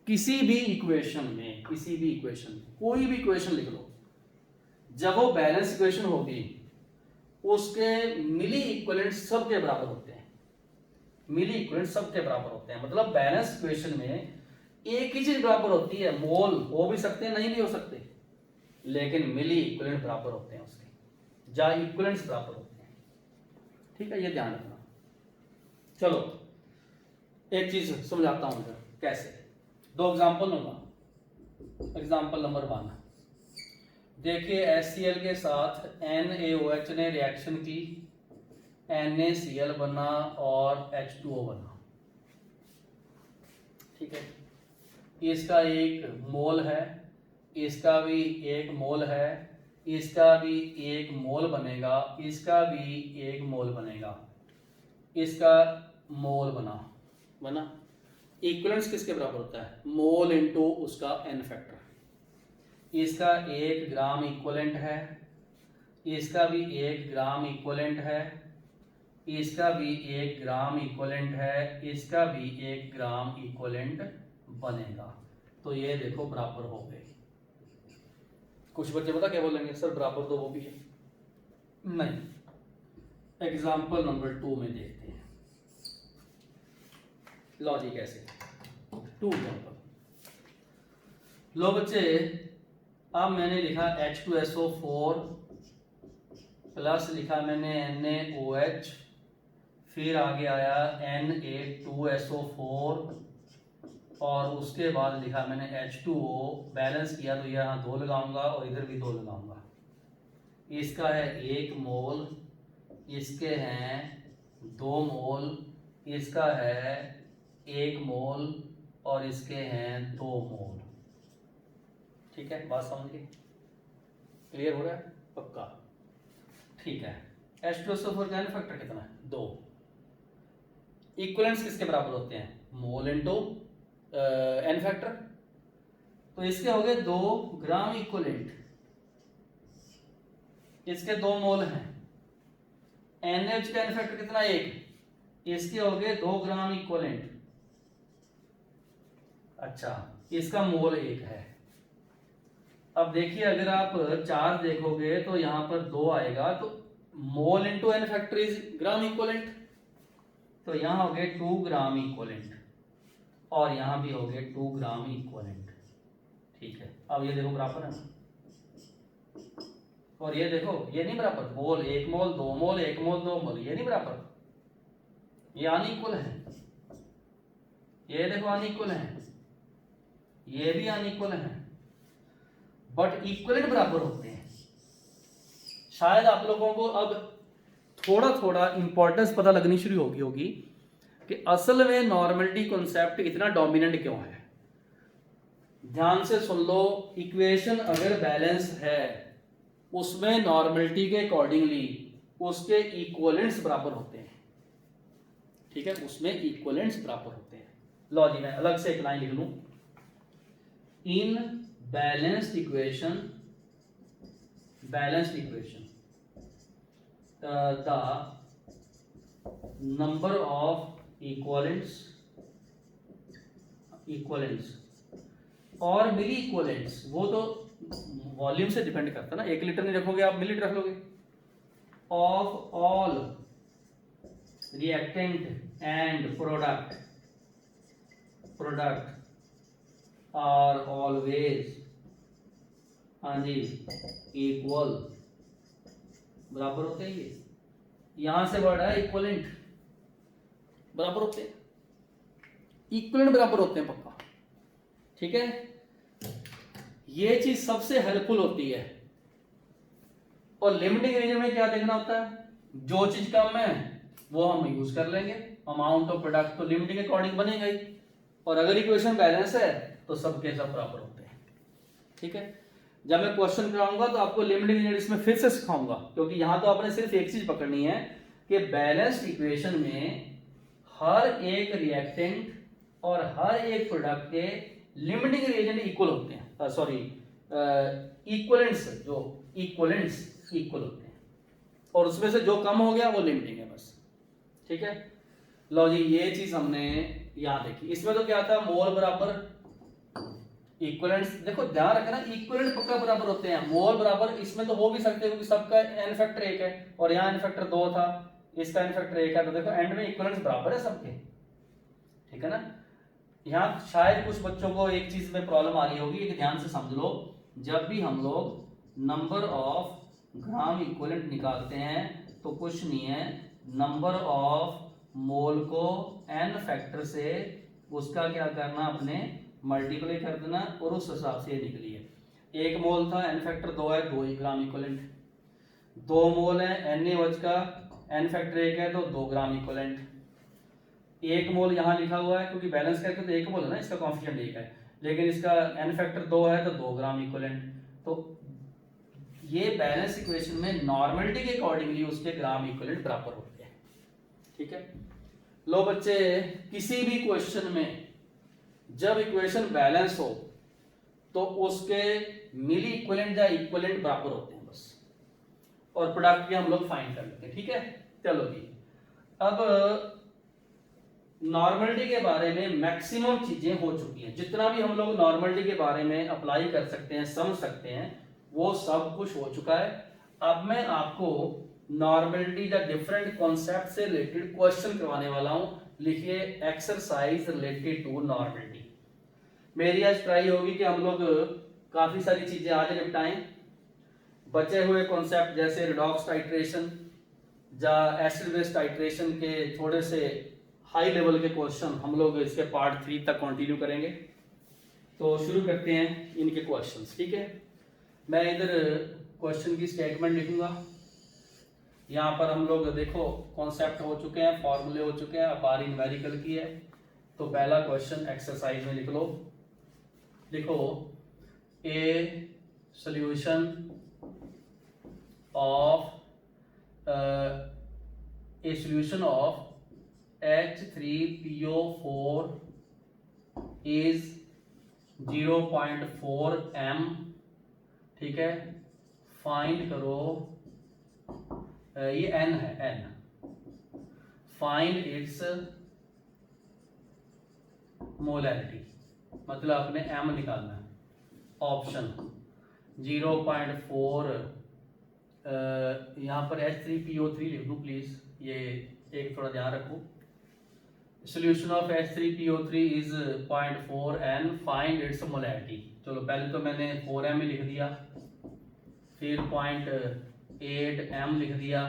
किसी भी इक्वेशन में, किसी भी इक्वेशन में, कोई भी इक्वेशन लिख लो, जब वो बैलेंस इक्वेशन होगी उसके मिली इक्विवेलेंट्स सबके बराबर होते हैं। मिली इक्विवेलेंट्स सबके बराबर होते हैं, मतलब बैलेंस इक्वेशन में एक ही चीज बराबर होती है। मोल हो भी सकते हैं, नहीं भी हो सकते, लेकिन मिली इक्विवेलेंट बराबर होते हैं उसके, जहां इक्विवेलेंट्स बराबर होते हैं, ठीक है, ये ध्यान रखना। चलो एक चीज समझाता हूं इधर कैसे, दो एग्जांपल लूंगा। एग्जांपल नंबर 1, देखिए HCl के साथ NaOH ने रिएक्शन की, NaCl बना और H2O बना, ठीक है। इसका एक मोल है, इसका भी एक मोल है, इसका भी एक मोल बनेगा, इसका भी एक मोल बनेगा, इसका मोल बना। इक्विवेलेंस किसके बराबर होता है? मोल इनटू उसका n फैक्टर। इसका 1 ग्राम इक्विवेलेंट है, इसका भी 1 ग्राम इक्विवेलेंट है, इसका भी 1 ग्राम इक्विवेलेंट है, इसका भी 1 ग्राम इक्विवेलेंट बनेगा। तो ये देखो बराबर हो गए। कुछ बच्चे पता क्या बोलेंगे, सर बराबर तो वो भी है। नहीं, एग्जाम्पल नंबर 2 में देखते हैं लॉजिक ऐसे। 2 एग्जाम्पल लो बच्चे, अब मैंने लिखा H2SO4 प्लस लिखा मैंने NaOH, फिर आगे आया Na2SO4 और उसके बाद लिखा मैंने H2O। बैलेंस किया तो यहाँ 2 लगाऊंगा और इधर भी 2 लगाऊंगा। इसका है 1 मोल, इसके हैं 2 मोल, इसका है 1 मोल और इसके हैं 2 मोल, ठीक है। बात समझ गई? क्लियर हो रहा है? पक्का? ठीक है। H2SO4 का n फैक्टर कितना है? 2। इक्विवेलेंट्स किसके बराबर होते हैं? मोल इनटू n फैक्टर। तो इसके हो गए 2 ग्राम इक्विवेलेंट, इसके 2 मोल हैं। NH का n फैक्टर कितना? 1। इसके हो गए 2 ग्राम इक्विवेलेंट। अच्छा, इसका मोल 1 है। अब देखिए, अगर आप चार्ज देखोगे तो यहां पर 2 आएगा, तो mole into n factor is gram equivalent, तो यहाँ हो गए 2 ग्राम इक्वलेंट और यहाँ भी हो गए 2 ग्राम इक्वलेंट। ठीक है, अब ये देखो बराबर है ना, और ये देखो ये नहीं बराबर, मोल 1 मोल 2 मोल 1 मोल 2 मोल, ये नहीं बराबर, ये अनइक्वल है। ये देखो अनइक्वल है, ये भी अनइक्वल है, बट इक्वलेंट बराबर होते हैं। शायद आप लोगों को अब थोड़ा थोड़ा इंपॉर्टेंस पता लगनी शुरू होगी कि असल में नॉर्मलिटी कॉन्सेप्ट इतना डोमिनेंट क्यों है। ध्यान से सुन लो, इक्वेशन अगर बैलेंस है उसमें नॉर्मलिटी के अकॉर्डिंगली उसके इक्वलेंट्स बराबर होते हैं। ठीक है, उसमें इक्वलेंट्स बराबर होते हैं। लो जी, मैं अलग से एक लाइन लिख लूं, इन balanced equation the number of equivalents और मिली इक्वलेंट्स, वो तो वॉल्यूम से डिपेंड करता है ना, 1 लीटर नहीं रखोगे आप, मिलीलीटर रख लोगे, of all reactant and product are always, हाँ जी, इक्वल, बराबर होते हैं। ये यहां से वर्ड है इक्वलेंट, बराबर होते हैं, इक्वलेंट बराबर होते हैं पक्का। ठीक है, ये चीज सबसे हेल्पफुल होती है। और लिमिटिंग रीजन में क्या देखना होता है, जो चीज कम है वो हम यूज कर लेंगे, अमाउंट ऑफ प्रोडक्ट तो लिमिटिंग के अकॉर्डिंग बनेगा ही, और अगर इक्वेशन बैलेंस है तो सबके सब बराबर होते हैं। ठीक है, जब मैं क्वेश्चन कराऊंगा तो आपको लिमिटिंग रीजन इसमें फिर से सिखाऊंगा, क्योंकि यहां तो आपने सिर्फ एक चीज पकड़नी है कि बैलेंस्ड इक्वेशन में हर एक रिएक्टेंट और हर एक प्रोडक्ट के लिमिटिंग रिएजेंट इक्वल होते हैं, सॉरी इक्वलेंट्स, जो इक्वलेंट्स इक्वल होते हैं, और उसमें से जो कम हो गया वो लिमिटिंग है बस। ठीक है, लो जी, ये चीज हमने यहां देखी। इसमें तो क्या था, मोल बराबर इक्वलेंट्स, देखो ध्यान रखना इक्वलेंट पक्का बराबर होते हैं, मोल बराबर इसमें तो हो भी सकते हैं क्योंकि सबका एन फैक्टर 1 है और यहाँ एन फैक्टर 2 था, इसका एन फैक्टर 1 है, तो देखो एंड में इक्वलेंट्स बराबर है सबके। ठीक है ना, यहाँ शायद कुछ बच्चों को एक चीज में प्रॉब्लम आ रही होगी, कि ध्यान से समझ लो, जब भी हम लोग नंबर ऑफ ग्राम इक्वलेंट निकालते हैं तो कुछ नहीं है, नंबर ऑफ मोल को एन फैक्टर से उसका क्या करना, अपने मल्टीप्लाई कर देना, और उस हिसाब से निकली है। 1 मोल था, एन फैक्टर 2 है, 2 ग्राम इक्वलेंट। 2 मोल है, एन एच का एन फैक्टर 1 है तो 2 ग्राम इक्वलेंट। 1 मोल यहाँ लिखा हुआ है क्योंकि बैलेंस करके तो 1 मोल है ना, इसका कॉन्फिडेंट 1 है, लेकिन इसका एन फैक्टर 2 है तो 2 ग्राम इक्वलेंट। तो ये बैलेंस इक्वेशन में नॉर्मलिटी के अकॉर्डिंगली उसके ग्राम इक्वलेंट बराबर होते हैं। ठीक है, लो बच्चे, किसी भी क्वेश्चन में जब इक्वेशन बैलेंस हो तो उसके मिली इक्वलेंट या इक्वलेंट बराबर होते हैं बस, और प्रोडक्ट भी हम लोग फाइंड कर लेते हैं। ठीक है, चलो जी, अब नॉर्मलिटी के बारे में मैक्सिमम चीजें हो चुकी हैं, जितना भी हम लोग नॉर्मलिटी के बारे में अप्लाई कर सकते हैं, समझ सकते हैं, वो सब कुछ हो चुका है। अब मैं आपको नॉर्मलिटी का डिफरेंट कॉन्सेप्ट से रिलेटेड क्वेश्चन करवाने वाला हूं। लिखिए, एक्सरसाइज रिलेटेड टू नॉर्मलिटी। मेरी आज ट्राई होगी कि हम लोग काफी सारी चीजें आज निपटाएं, बचे हुए कॉन्सेप्ट जैसे रिडॉक्स टाइट्रेशन या एसिड बेस टाइट्रेशन के थोड़े से हाई लेवल के क्वेश्चन हम लोग इसके पार्ट 3 तक कंटिन्यू करेंगे। तो शुरू करते हैं इनके क्वेश्चंस। ठीक है, मैं इधर क्वेश्चन की स्टेटमेंट लिखूंगा। यहाँ पर हम लोग देखो कॉन्सेप्ट हो चुके हैं, फॉर्मूले हो चुके हैं, अब बारी न्यूमेरिकल की है। तो पहला क्वेश्चन एक्सरसाइज में लिख लो, लिखो ए solution of H3PO4 is 0.4 m। ठीक है, फाइंड करो, ये n है, n, फाइंड इट्स मोलैरिटी, मतलब आपने m निकालना है। ऑप्शन 0.4 यहाँ पर H3PO3 लिख दूँ प्लीज़, ये एक थोड़ा ध्यान रखो। Solution of H3PO3 is 0.4 n, find its molarity. चलो पहले तो मैंने 4m लिख दिया, फिर 0.8 m लिख दिया,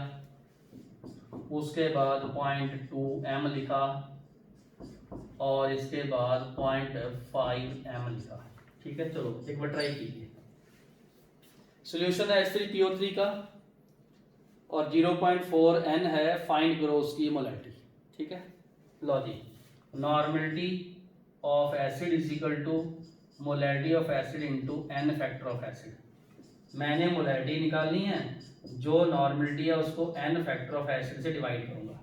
उसके बाद 0.2 m लिखा, और इसके बाद 0.5 m लिखा। ठीक है, चलो एक बार ट्राई कीजिए। सोल्यूशन है H3PO3 का और 0.4 n है, फाइंड करो उसकी मोलैरिटी। ठीक है, लो जी, normality of acid is equal to molarity of acid into n factor of acid. मैंने मोलैरिटी निकालनी है, जो नॉर्मलिटी है उसको n फैक्टर ऑफ एसिड से डिवाइड करूंगा।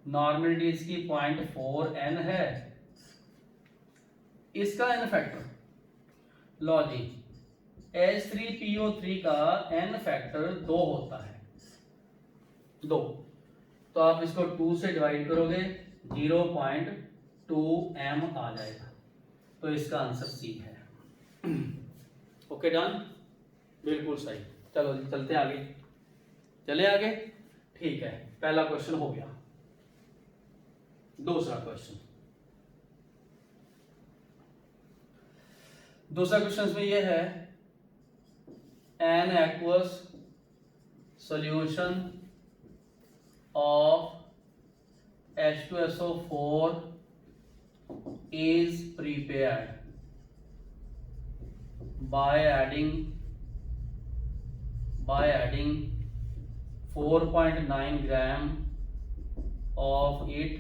नॉर्मलिटी इसकी 0.4 n है, इसका n फैक्टर, लो जी, H3PO3 का n फैक्टर 2 होता है, 2, तो आप इसको 2 से डिवाइड करोगे 0.2 m आ जाएगा, तो इसका आंसर सी है। ओके डन, बिल्कुल सही। चलो चलते आगे, चले आगे। ठीक है, पहला क्वेश्चन हो गया। दूसरा क्वेश्चन, दूसरा क्वेश्चन में ये है, an aqueous solution of H2SO4 is prepared by adding 4.9 gram of it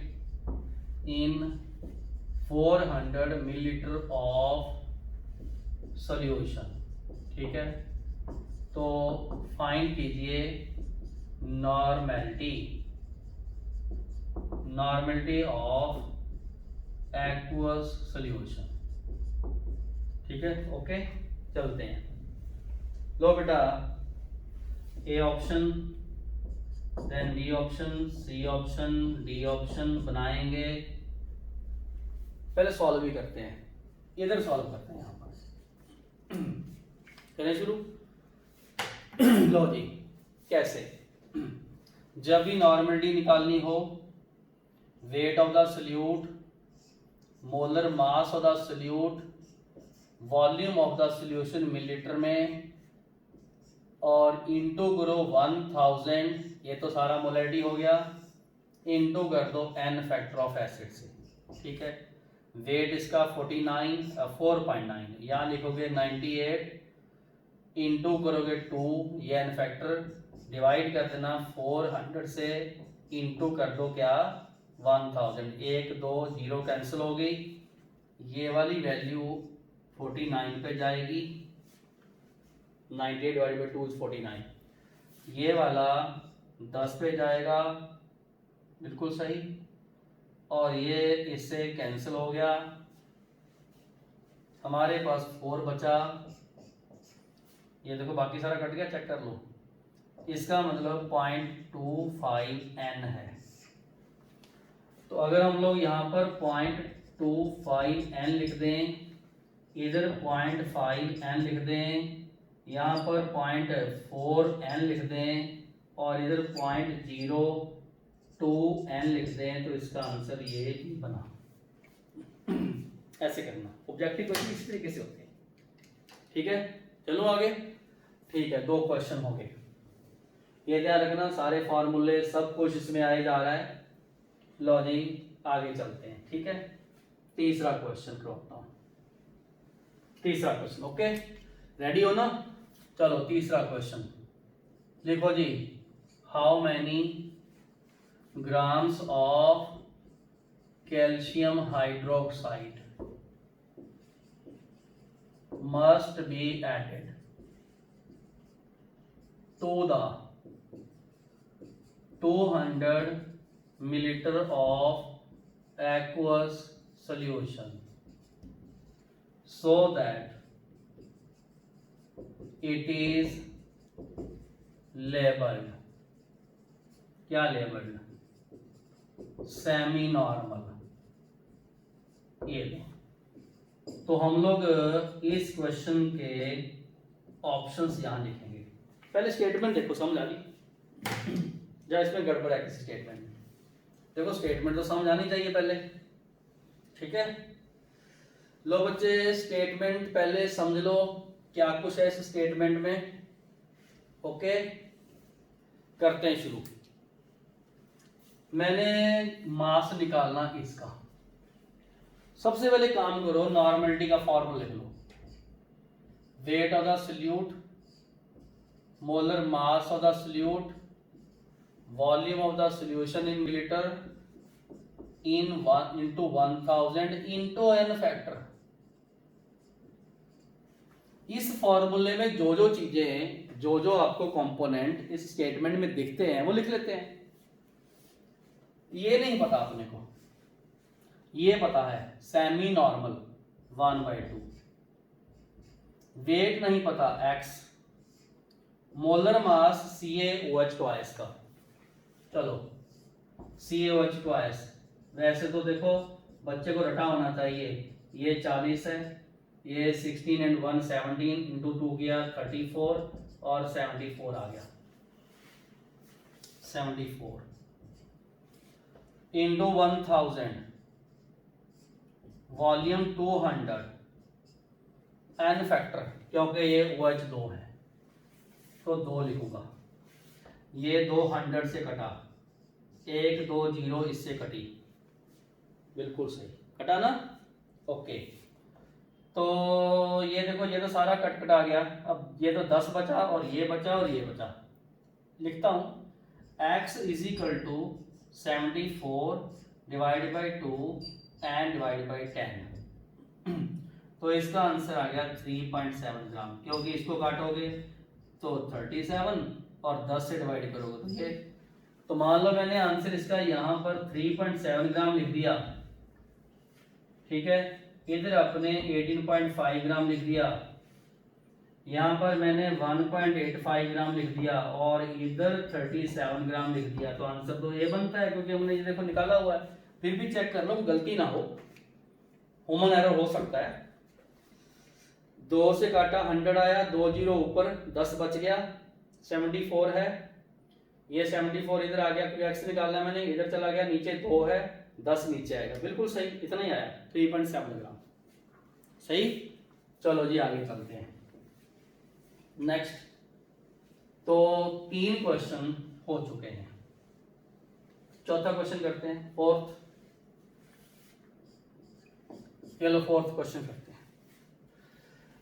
in 400 milliliter of solution। ठीक है, तो फाइंड कीजिए नॉर्मलिटी ऑफ एक्वस सॉल्यूशन। ठीक है, ओके, चलते हैं। लो बेटा, A option, then B option, C option, D option बनाएंगे। पहले सॉल्व भी करते हैं, इधर सॉल्व करते हैं, यहाँ पर करें शुरू। लो जी, कैसे, जब भी नॉर्मलिटी निकालनी हो, wait of the solute, molar mass of the solute, volume of the solution millilitre में, और इंटू करो 1000, ये तो सारा मोलैरिटी हो गया, इंटू कर दो n फैक्टर ऑफ एसिड से। ठीक है, वेट इसका 4.9, यहाँ लिखोगे 98, इंटू करोगे 2, ये n फैक्टर, डिवाइड कर देना 400 से, इंटू कर दो क्या 1000, 1 2 0 कैंसिल हो गई, ये वाली वैल्यू 49 पे जाएगी, 98 डिवाइड बाई 2 इज 49, ये वाला 10 पे जाएगा, बिल्कुल सही, और ये इससे कैंसिल हो गया, हमारे पास 4 बचा, ये देखो बाकी सारा कट गया, चेक कर लो, इसका मतलब 0.25 n है। तो अगर हम लोग यहाँ पर 0.25 n लिख दें, इधर 0.5 n लिख दें, यहाँ पर 0.4 n लिख दें, और इधर 0.02 n लिख दें, तो इसका आंसर ये बना। ऐसे करना, ऑब्जेक्टिव क्वेश्चन इस तरीके से होते हैं। ठीक है, चलो आगे। ठीक है, 2 क्वेश्चन हो गए, ये ध्यान रखना, सारे फॉर्मूले सब कुछ इसमें आए जा रहा है। लो जी, आगे चलते हैं। ठीक है, तीसरा क्वेश्चन करता हूं, तीसरा क्वेश्चन, ओके, रेडी हो ना? चलो तीसरा क्वेश्चन लिखो जी, how many grams of calcium hydroxide must be added to the 200 milliliter of aqueous solution so that it is labeled, क्या labeled, सेमी नॉर्मल। ये तो हम लोग इस क्वेश्चन के ऑप्शंस यहां लिखेंगे। पहले स्टेटमेंट देखो, समझ आ गई या इसमें गड़बड़ है किसी स्टेटमेंट में? देखो स्टेटमेंट तो समझ आनी चाहिए पहले, ठीक है। लो बच्चे स्टेटमेंट पहले समझ लो क्या कुछ है इस स्टेटमेंट में। ओके, करते हैं शुरू। मैंने मास निकालना इसका, सबसे पहले काम करो, नॉर्मलिटी का फॉर्मूला लिख लो। Weight of the solute, molar mass of the solute, volume of the solution in millilitre in 1 into 1000 into n factor. इस फॉर्मूले में जो जो चीजें, जो जो आपको कंपोनेंट इस स्टेटमेंट में दिखते हैं वो लिख लेते हैं। ये नहीं पता अपने को, ये पता है सेमी नॉर्मल 1/2, वेट नहीं पता x, molar mass CaOH twice का। चलो CaOH ट्वाइस, वैसे तो देखो बच्चे को रटा होना चाहिए, ये 40 है, ये 16 and 1 17 इंटू 2 किया 34 और 74 आ गया, 74 इंटू 1000, वॉल्यूम 200, n फैक्टर, क्योंकि ये OH 2 है तो 2 लिखूंगा। ये 200 से कटा, 1 2 0 इससे कटी, बिल्कुल सही कटा ना। ओके, तो ये देखो ये तो सारा कट कटा गया। अब ये तो 10 बचा और ये बचा और ये बचा। लिखता हूं x is equal to 74 divide by 2 and divide by 10। तो इसका आंसर आ गया 3.7 ग्राम, क्योंकि इसको काटोगे तो 37 और 10 से डिवाइड करोगे तो ये, तो मान लो मैंने आंसर इसका यहाँ पर 3.7 ग्राम लिख दिया, ठीक है। इधर अपने 18.5 ग्राम लिख दिया, यहाँ पर मैंने 1.85 ग्राम लिख दिया और इधर 37 ग्राम लिख दिया। तो आंसर तो ये बनता है, क्योंकि हमने ये देखो निकाला हुआ है। फिर भी चेक कर लो गलती ना हो, ह्यूमन एरर हो सकता है। 2 से काटा 100 आया, 2 0 ऊपर 10 बच गया, 74 है, ये 74 इधर आ गया क्योंकि एक्स निकालना है मैंने, इधर चला गया, नीचे 2 है, 10 नीचे आएगा, बिल्कुल सही, इतना ही आया 3.7 ग्राम, सही। चलो जी आगे चलते हैं नेक्स्ट। तो 3 क्वेश्चन हो चुके हैं, चौथा क्वेश्चन करते हैं, फोर्थ। चलो फोर्थ क्वेश्चन करते हैं।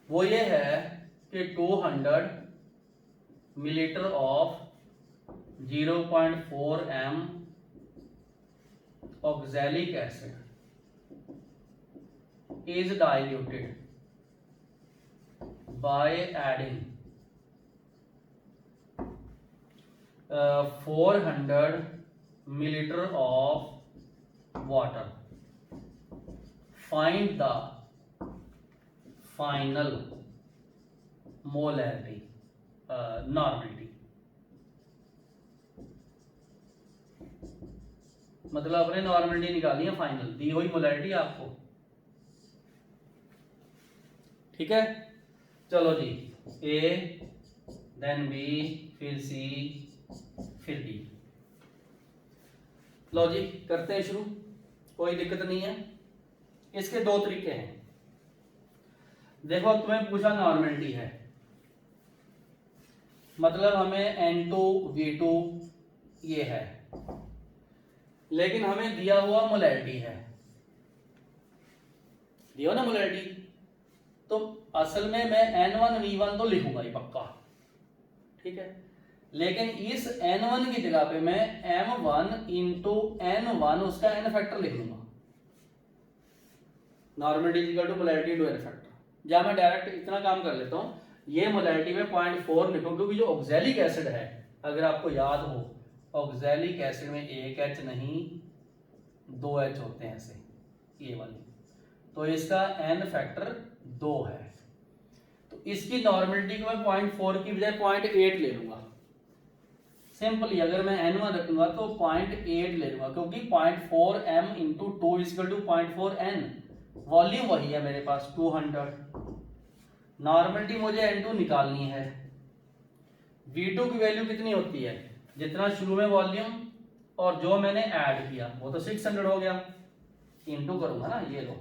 वो ये है कि 200 millilitre of 0.4 m oxalic acid is diluted by adding 400 milliliter of water. Find the final molarity, normality. मतलब अपने नॉर्मलिटी निकाली है, फाइनल दी हुई मोलैरिटी आपको, ठीक है। चलो जी, ए देन बी फिर सी फिर डी। लो जी करते हैं शुरू, कोई दिक्कत नहीं है। इसके 2 तरीके हैं। देखो तुम्हें पूछा नॉर्मलिटी है, मतलब हमें N2 V2 ये है, लेकिन हमें दिया हुआ मोलैरिटी है, दिया ना मोलैरिटी, तो असल में मैं N1 V1 तो लिखूंगा ही पक्का, ठीक है। लेकिन इस N1 की जगह पे मैं M1 इंटू N1 उसका N फैक्टर लिख लूंगा, normality equal to molarity into N factor. या मैं डायरेक्ट इतना काम कर लेता हूँ, ये मोलैरिटी में 0.4 लिखूं, क्योंकि जो ऑक्सैलिक एसिड है, अगर आपको याद हो, ऑक्सैलिक एसिड में 1 H नहीं 2 H होते हैं ऐसे, ये वाली, तो इसका N फैक्टर 2 है। तो इसकी नॉर्मलिटी को मैं 0.4 की बजाय 0.8 ले लूंगा। सिंपली अगर मैं N1 रखूंगा तो 0.8 ले लूंगा, क्योंकि 0.4 M into 2 equal to 0.4 N, volume वही है मेरे पास 200। नॉर्मलिटी मुझे N2 निकालनी है, V2 की वैल्यू कितनी होती है, जितना शुरू में वॉल्यूम और जो मैंने ऐड किया वो तो 600 हो गया, इनटू करूंगा ना, ये लो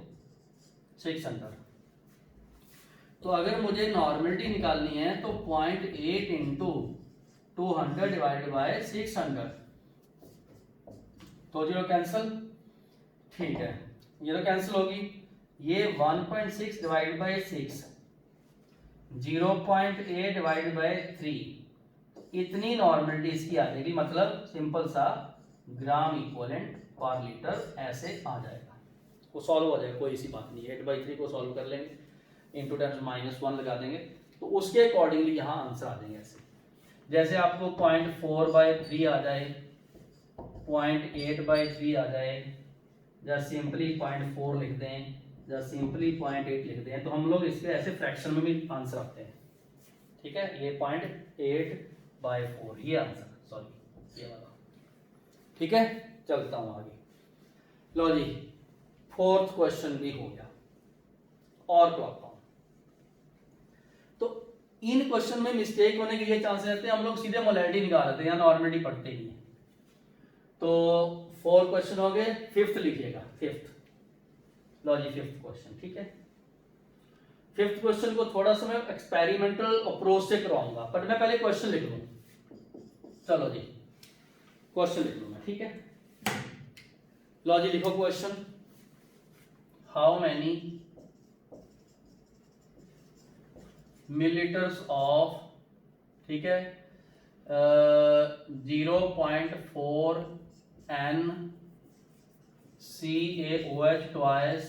600। तो अगर मुझे नॉर्मलिटी निकालनी है तो 0.8 इंटू 200 डिवाइडेड बाय 600, तो जीरो कैंसिल, ठीक है, ये तो कैंसिल होगी। ये 1.6 डिवाइड बाय 6, 0.8 डिवाइड बाय 3, इतनी नॉर्मलिटी इसकी आ जाएगी, मतलब सिंपल सा ग्राम इक्विवेलेंट पर लीटर ऐसे आ जाएगा, वो सॉल्व हो जाएगा, कोई ऐसी बात नहीं है। 8/3 को सॉल्व कर लेंगे, इंटू 10⁻1 लगा देंगे, तो उसके अकॉर्डिंगली यहाँ आंसर आ जाएंगे ऐसे। जैसे आपको 0.4/3 आ जाए, 0.8/3 आ जाए, या सिंपली 0.4 लिख दें, या सिंपली 0.8 लिख दें, तो हम लोग इसके ऐसे फ्रैक्शन में भी आंसर आते हैं, ठीक है। ये 0.8/4 ये आंसर, सॉरी ये वाला, ठीक है। चलता हूं आगे, लो जी 4th क्वेश्चन भी हो गया, और तो आता हूं। तो इन क्वेश्चन में मिस्टेक होने के ये चांसेस रहते हैं, हम लोग सीधे मोलैरिटी निकाल देते हैं या नॉर्मलिटी पढ़ते ही हैं। तो 4 क्वेश्चन हो गए, 5th लिखिएगा, 5th, लो जी 5th क्वेश्चन, ठीक है। 5th क्वेश्चन को थोड़ा सा मैं एक्सपेरिमेंटल अप्रोच से करवाऊंगा, बट मैं पहले क्वेश्चन लिख लूं। चलो जी क्वेश्चन लिख लूं मैं, ठीक है। लो जी लिखो question, how many millilitres of, ठीक है, 0.4 NCaOH twice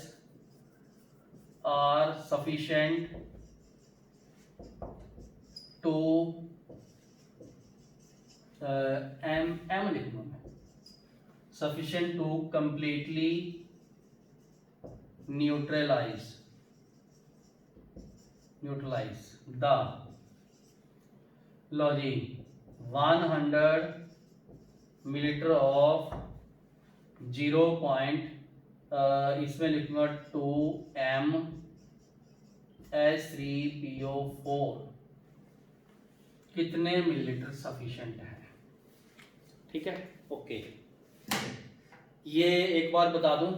are sufficient to M लिख दूं मैं, sufficient to completely neutralize the, लो जी 100 मिलीलीटर ऑफ 0. इसमें लिखूंगा 2mH3PO4 कितने मिलीलीटर सफिशिएंट है, ठीक है। ओके, ये एक बार बता दूं,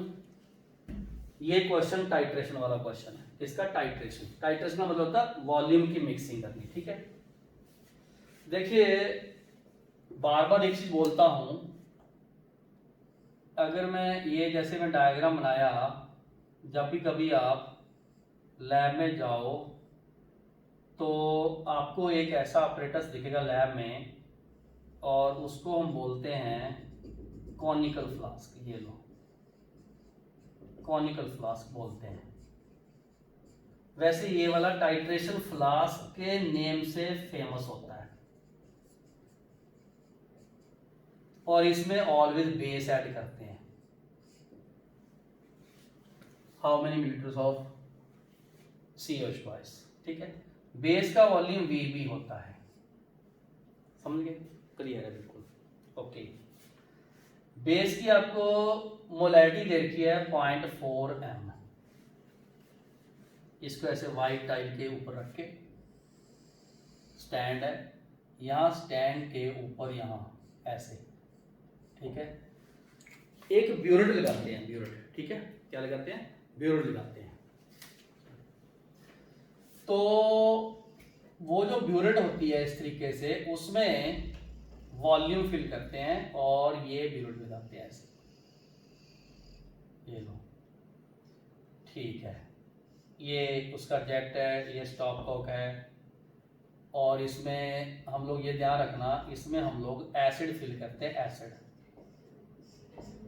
ये क्वेश्चन टाइट्रेशन वाला क्वेश्चन है। इसका टाइट्रेशन का मतलब होता है वॉल्यूम की मिक्सिंग करनी, ठीक है। देखिए बार बार एक चीज बोलता हूं, अगर मैं ये जैसे मैं डायग्राम बनाया, जब भी कभी आप लैब में जाओ तो आपको एक ऐसा ऑपरेटस दिखेगा लैब में, और उसको हम बोलते हैं कॉनिकल फ्लास्क, ये लो कॉनिकल फ्लास्क बोलते हैं। वैसे ये वाला टाइट्रेशन फ्लास्क के नेम से फेमस होता है, और इसमें ऑलवेज बेस ऐड करते हैं। How many millilitres of COH twice, ठीक है। बेस का वॉल्यूम VB होता है, समझ गए, क्लियर है बिल्कुल, ओके। बेस की आपको मोलैरिटी दे रखी है 0.4 M, इसको ऐसे वाइट टाइल के ऊपर रख के, स्टैंड है यहाँ, स्टैंड के ऊपर यहाँ ऐसे, ठीक है। एक ब्यूरेट लगाते हैं, ब्यूरेट, ठीक है, क्या लगाते हैं, ब्यूरेट लगाते हैं। तो वो जो ब्यूरेट होती है इस तरीके से, उसमें वॉल्यूम फिल करते हैं और ये ब्यूरेट लगाते हैं ऐसे, ये लो, ठीक है। ये उसका जेट है, ये स्टॉप कॉक है, और इसमें हम लोग ये ध्यान रखना, इसमें हम लोग एसिड फिल करते हैं, एसिड।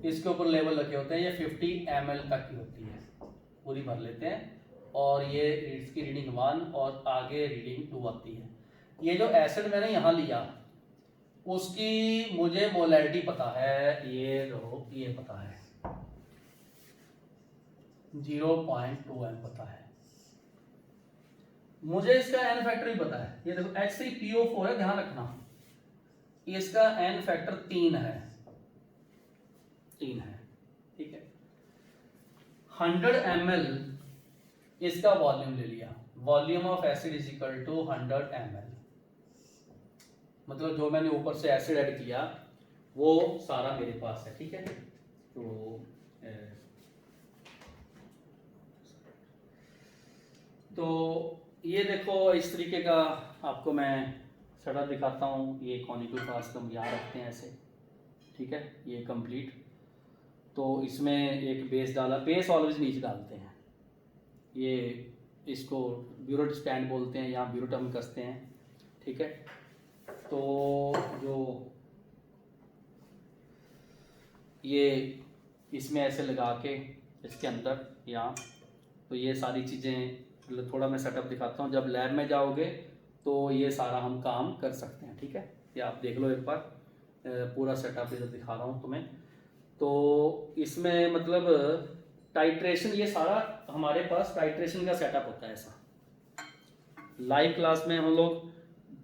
इसके ऊपर लेवल रखे होते हैं, ये 50 ml तक की होती है, पूरी भर लेते हैं, और ये इसकी रीडिंग 1 और आगे रीडिंग 2 आती है। ये जो एसिड मैंने यहाँ लिया उसकी मुझे मोलैरिटी पता है, ये लो ये पता है 0.2 M पता है, मुझे इसका N फैक्टर भी पता है। ये देखो H3PO4 है, ध्यान रखना, इसका N फैक्टर 3 है, ठीक है। 100 ml इसका वॉल्यूम ले लिया, volume of acid is equal to 100 ml, मतलब जो मैंने ऊपर से एसिड ऐड किया वो सारा मेरे पास है, ठीक है। तो ये देखो इस तरीके का आपको मैं सेटअप दिखाता हूँ। ये कॉनिकल फ्लास्क हम यहाँ रखते हैं ऐसे, ठीक है, ये कंप्लीट। तो इसमें एक बेस डाला, बेस ऑलवेज नीचे डालते हैं। ये इसको ब्यूरोट स्टैंड बोलते हैं, यहाँ ब्यूरोट हम कसते हैं, ठीक है। तो जो ये इसमें ऐसे लगा के इसके अंदर यहाँ, तो ये सारी चीज़ें थोड़ा मैं सेटअप दिखाता हूँ। जब लैब में जाओगे तो ये सारा हम काम कर सकते हैं, ठीक है। ये आप देख लो एक बार, पूरा सेटअप इधर दिखा रहा हूँ तुम्हें। तो इसमें मतलब टाइट्रेशन, ये सारा हमारे पास टाइट्रेशन का सेटअप होता है ऐसा। लाइव क्लास में हम लोग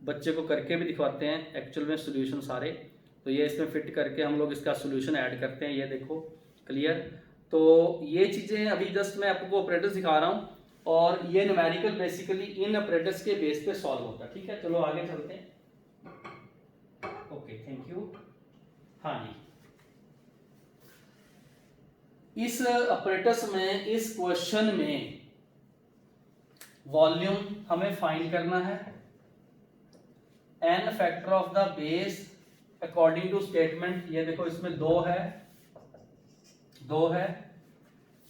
बच्चे को करके भी दिखवाते हैं एक्चुअल में सॉल्यूशन सारे। तो ये इसमें फिट करके हम लोग इसका सॉल्यूशन ऐड करते हैं, ये देखो क्लियर। तो ये चीज़ें अभी जस्ट मैं आपको ऑपरेटर्स दिखा रहा हूँ, और ये न्यूमेरिकल बेसिकली इन ऑपरेटर्स के बेस पे सॉल्व होता है, ठीक है। चलो आगे चलते हैं। Okay, thank you. हाँ जी, इस ऑपरेटर्स में, इस क्वेश्चन में वॉल्यूम हमें फाइंड करना है। n factor of the base according to statement, ये देखो इसमें दो है।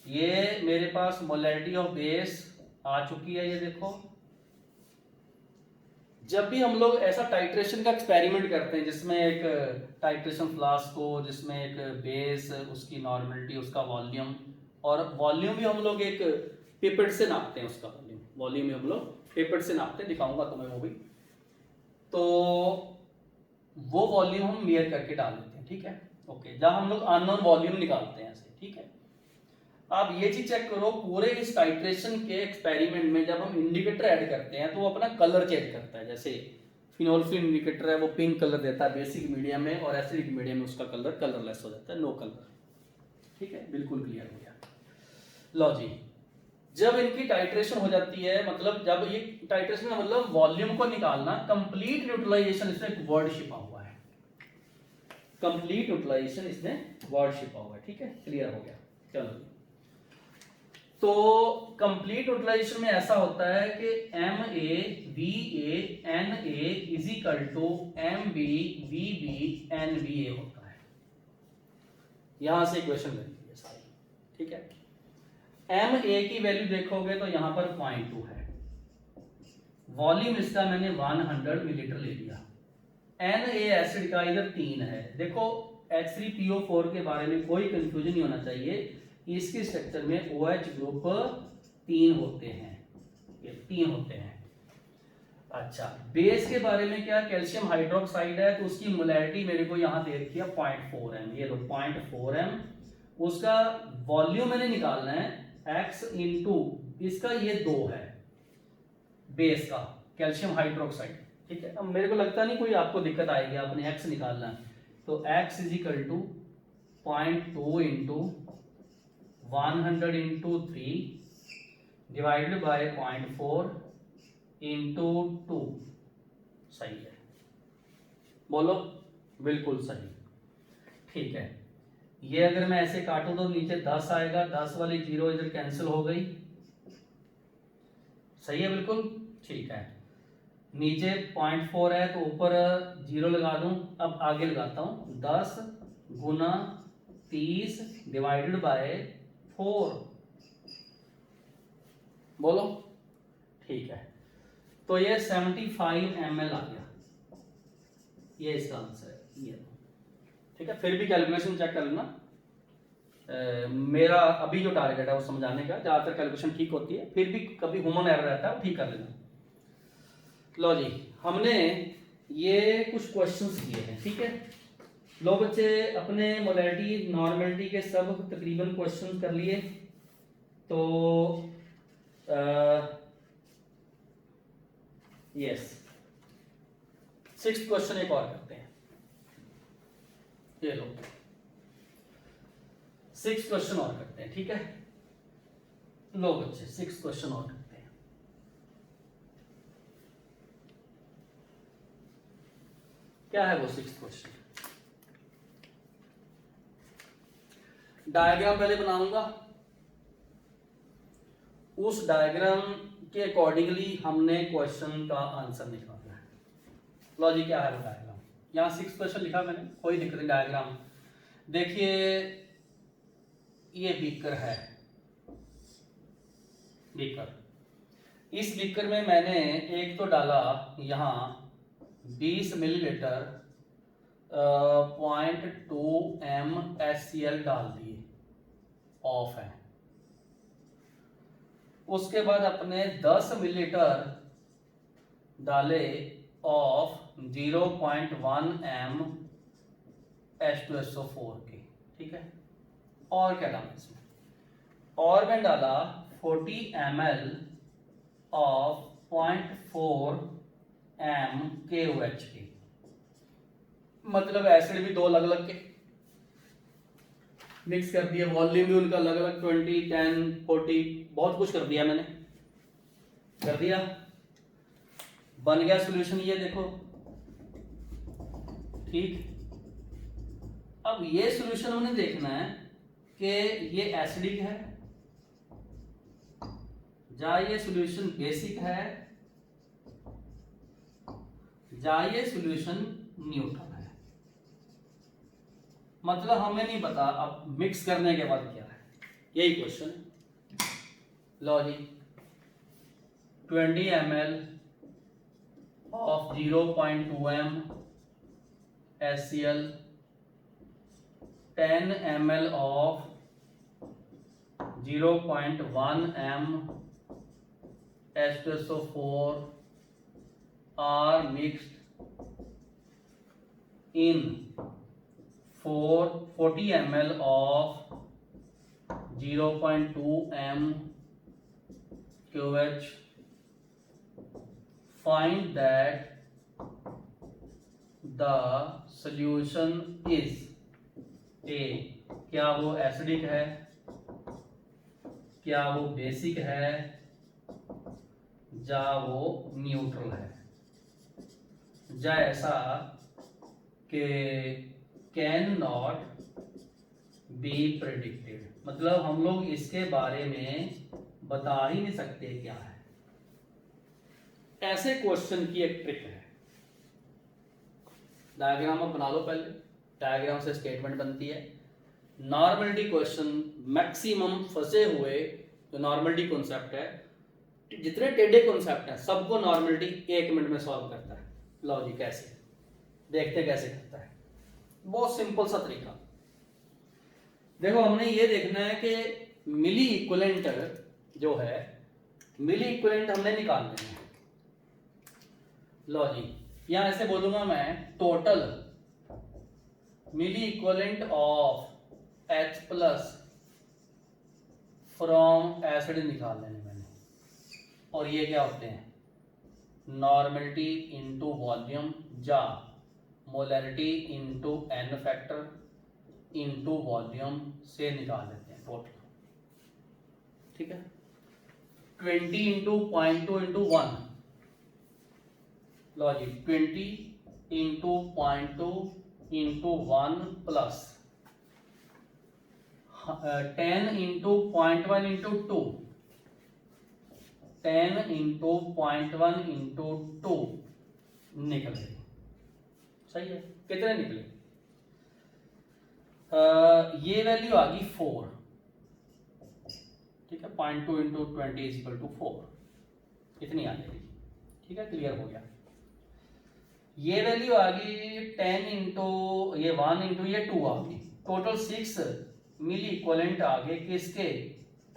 ये मेरे पास मोलैरिटी ऑफ बेस आ चुकी है, ये देखो। जब भी हम लोग ऐसा टाइट्रेशन का एक्सपेरिमेंट करते हैं जिसमें एक टाइट्रेशन फ्लास्क को, जिसमें एक बेस, उसकी नॉर्मलिटी, उसका वॉल्यूम, और वॉल्यूम भी हम लोग एक पिपेट से नापते हैं, उसका वॉल्यूम भी हम लोग पिपेट से नापते हैं, दिखाऊंगा तुम्हें वो भी। तो वो वॉल्यूम हम मेयर करके डाल देते हैं, ठीक है। ओके, जब हम लोग अननोन वॉल्यूम निकालते हैं ऐसे, ठीक है। आप ये चीज चेक करो, पूरे इस टाइट्रेशन के एक्सपेरिमेंट में जब हम इंडिकेटर ऐड करते हैं तो वो अपना कलर चेंज करता है। जैसे फिनोल्फिन इंडिकेटर है, वो पिंक कलर देता है बेसिक मीडियम में, और एसिडिक मीडियम में उसका कलर कलरलेस हो जाता है, नो कलर, ठीक है। बिल्कुल क्लियर हो गया। लो जी, जब इनकी टाइट्रेशन हो जाती है, मतलब जब ये टाइट्रेशन का मतलब वॉल्यूम को निकालना, कंप्लीट न्यूट्रलाइजेशन, इसमें एक वर्ड छिपा हुआ है, कंप्लीट न्यूट्रलाइजेशन इसमें वर्ड छिपा हुआ है, ठीक है। क्लियर हो गया। चलो, तो कंप्लीट न्यूट्रलाइजेशन में ऐसा होता है कि MaVa Na is equal to MbVb NVa होता है। यहां से इक्वेशन बनती है सारी, ठीक है। Ma की वैल्यू देखोगे तो यहां पर 0.2 है, वॉल्यूम इसका मैंने 100 मिलीलीटर ले लिया। Na एसिड का इधर 3 है। देखो H3PO4 के बारे में कोई कंफ्यूजन नहीं होना चाहिए, इसके स्ट्रक्चर में OH ग्रुप 3 होते हैं, ये 3 होते हैं। अच्छा, बेस के बारे में क्या, कैल्शियम हाइड्रोक्साइड है, तो उसकी मोलैरिटी मेरे को यहाँ दे रखी है 0.4 m, ये लो 0.4 m। उसका वॉल्यूम मैंने निकालना है x इंटू इसका, ये 2 है बेस का कैल्शियम हाइड्रोक्साइड, ठीक है। अब मेरे को लगता नहीं कोई आपको दिक्कत आएगी, आपने x निकालना है, तो x is equal to 0.2 into 100 into 3 divided by 0.4 into 2, सही है, बोलो बिल्कुल सही, ठीक है। ये अगर मैं ऐसे काटूं तो नीचे 10 आएगा, 10 वाली 0 इधर कैंसिल हो गई, सही है बिल्कुल, ठीक है। नीचे 0.4 है तो ऊपर 0 लगा दूं, अब आगे लगाता हूं, 10 गुना 30 डिवाइडेड बाय 4, बोलो, ठीक है। तो ये 75 ml आ गया, ये इसका आंसर है, ये ठीक है। फिर भी कैलकुलेशन चेक कर लेना, मेरा अभी जो टारगेट है वो समझाने का, ज्यादातर कैलकुलेशन ठीक होती है, फिर भी कभी ह्यूमन एरर रहता है, वो ठीक कर लेना। लो जी, हमने ये कुछ क्वेश्चंस किए हैं, ठीक है। लो बच्चे, अपने मोलैरिटी नॉर्मलिटी के सब तकरीबन क्वेश्चन कर लिए। तो यस, 6th क्वेश्चन एक और करते हैं, ये लो 6th क्वेश्चन और करते हैं, ठीक है। लो बच्चे, 6th क्वेश्चन और करते हैं। क्या है वो 6th क्वेश्चन? डायग्राम पहले बनाऊंगा, उस डायग्राम के अकॉर्डिंगली हमने क्वेश्चन का आंसर निकालना है। लो जी, क्या है वो डायग्राम? यहाँ 6 क्वेश्चन लिखा मैंने, कोई दिक्कत नहीं। डायग्राम देखिए, ये बीकर है, बीकर। इस बीकर में मैंने एक तो डाला यहाँ 20 मिलीलीटर 0.2 mScl डाल दिए, ऑफ है। उसके बाद अपने 10 मिलीलीटर डाले ऑफ 0.1 m H2SO4 के, ठीक है। और क्या डाला इसमें? और मैं डाला 40 ml ऑफ 0.4 m KOH के, मतलब एसिड भी दो अलग अलग के मिक्स कर दिया, वॉल्यूम भी उनका अलग अलग 20, 10, 40 बहुत कुछ कर दिया मैंने, कर दिया, बन गया सॉल्यूशन। ये देखो, ठीक। अब ये सॉल्यूशन हमने देखना है कि ये एसिडिक है या ये सॉल्यूशन बेसिक है या ये सॉल्यूशन न्यूट्रल है। मतलब हमें नहीं पता अब मिक्स करने के बाद क्या है, यही क्वेश्चन है। लो जी, 20 ml of 0.2 m HCl, 10 ml of 0.1 m H2SO4 are mixed in 40 ml of 0.2 m QH. Find that the solution is A, क्या वो एसिडिक है, क्या वो बेसिक है, या वो न्यूट्रल है, या ऐसा कि कैन नॉट बी प्रेडिक्टेड, मतलब हम लोग इसके बारे में बता ही नहीं सकते क्या है। ऐसे क्वेश्चन की एक ट्रिक है। डायग्राम आप बना लो पहले, डायग्राम से स्टेटमेंट बनती है। नॉर्मलिटी क्वेश्चन मैक्सिमम फंसे हुए जो नॉर्मलिटी कॉन्सेप्ट है, जितने टेढ़े कॉन्सेप्ट हैं सबको नॉर्मलिटी 1 मिनट में सॉल्व करता है। लो जी, कैसे देखते कैसे करता है, बहुत सिंपल सा तरीका। देखो, हमने ये देखना है कि मिली इक्विवेलेंट जो है, मिली इक्विवेलेंट हमने निकालने हैं। लो जी, यहां ऐसे बोलूंगा मैं, total milli equivalent of H plus from acid निकाल लेने मैंने। और ये क्या होते हैं? नॉर्मलिटी इनटू वॉल्यूम या molarity into n factor into volume से निकाल लेते हैं टोटल, ठीक है। 20 इंटू 0.2 इंटू 1, लो जी, 20 into 0.2 into 1 plus 10 into 0.1 into 2, 10 into 0.1 into 2 निकल गए। सही है, कितने निकले? ये वैल्यू आ गई 4, ठीक है। 0.2 इंटू 20 इज इक्वल टू 4, इतनी आ जाएगी, ठीक है, क्लियर हो गया। ये वैल्यू आ गई 10 इंटू ये 1 इंटू ये 2 आ गई, टोटल 6 मिली इक्विवेलेंट आ गए किसके?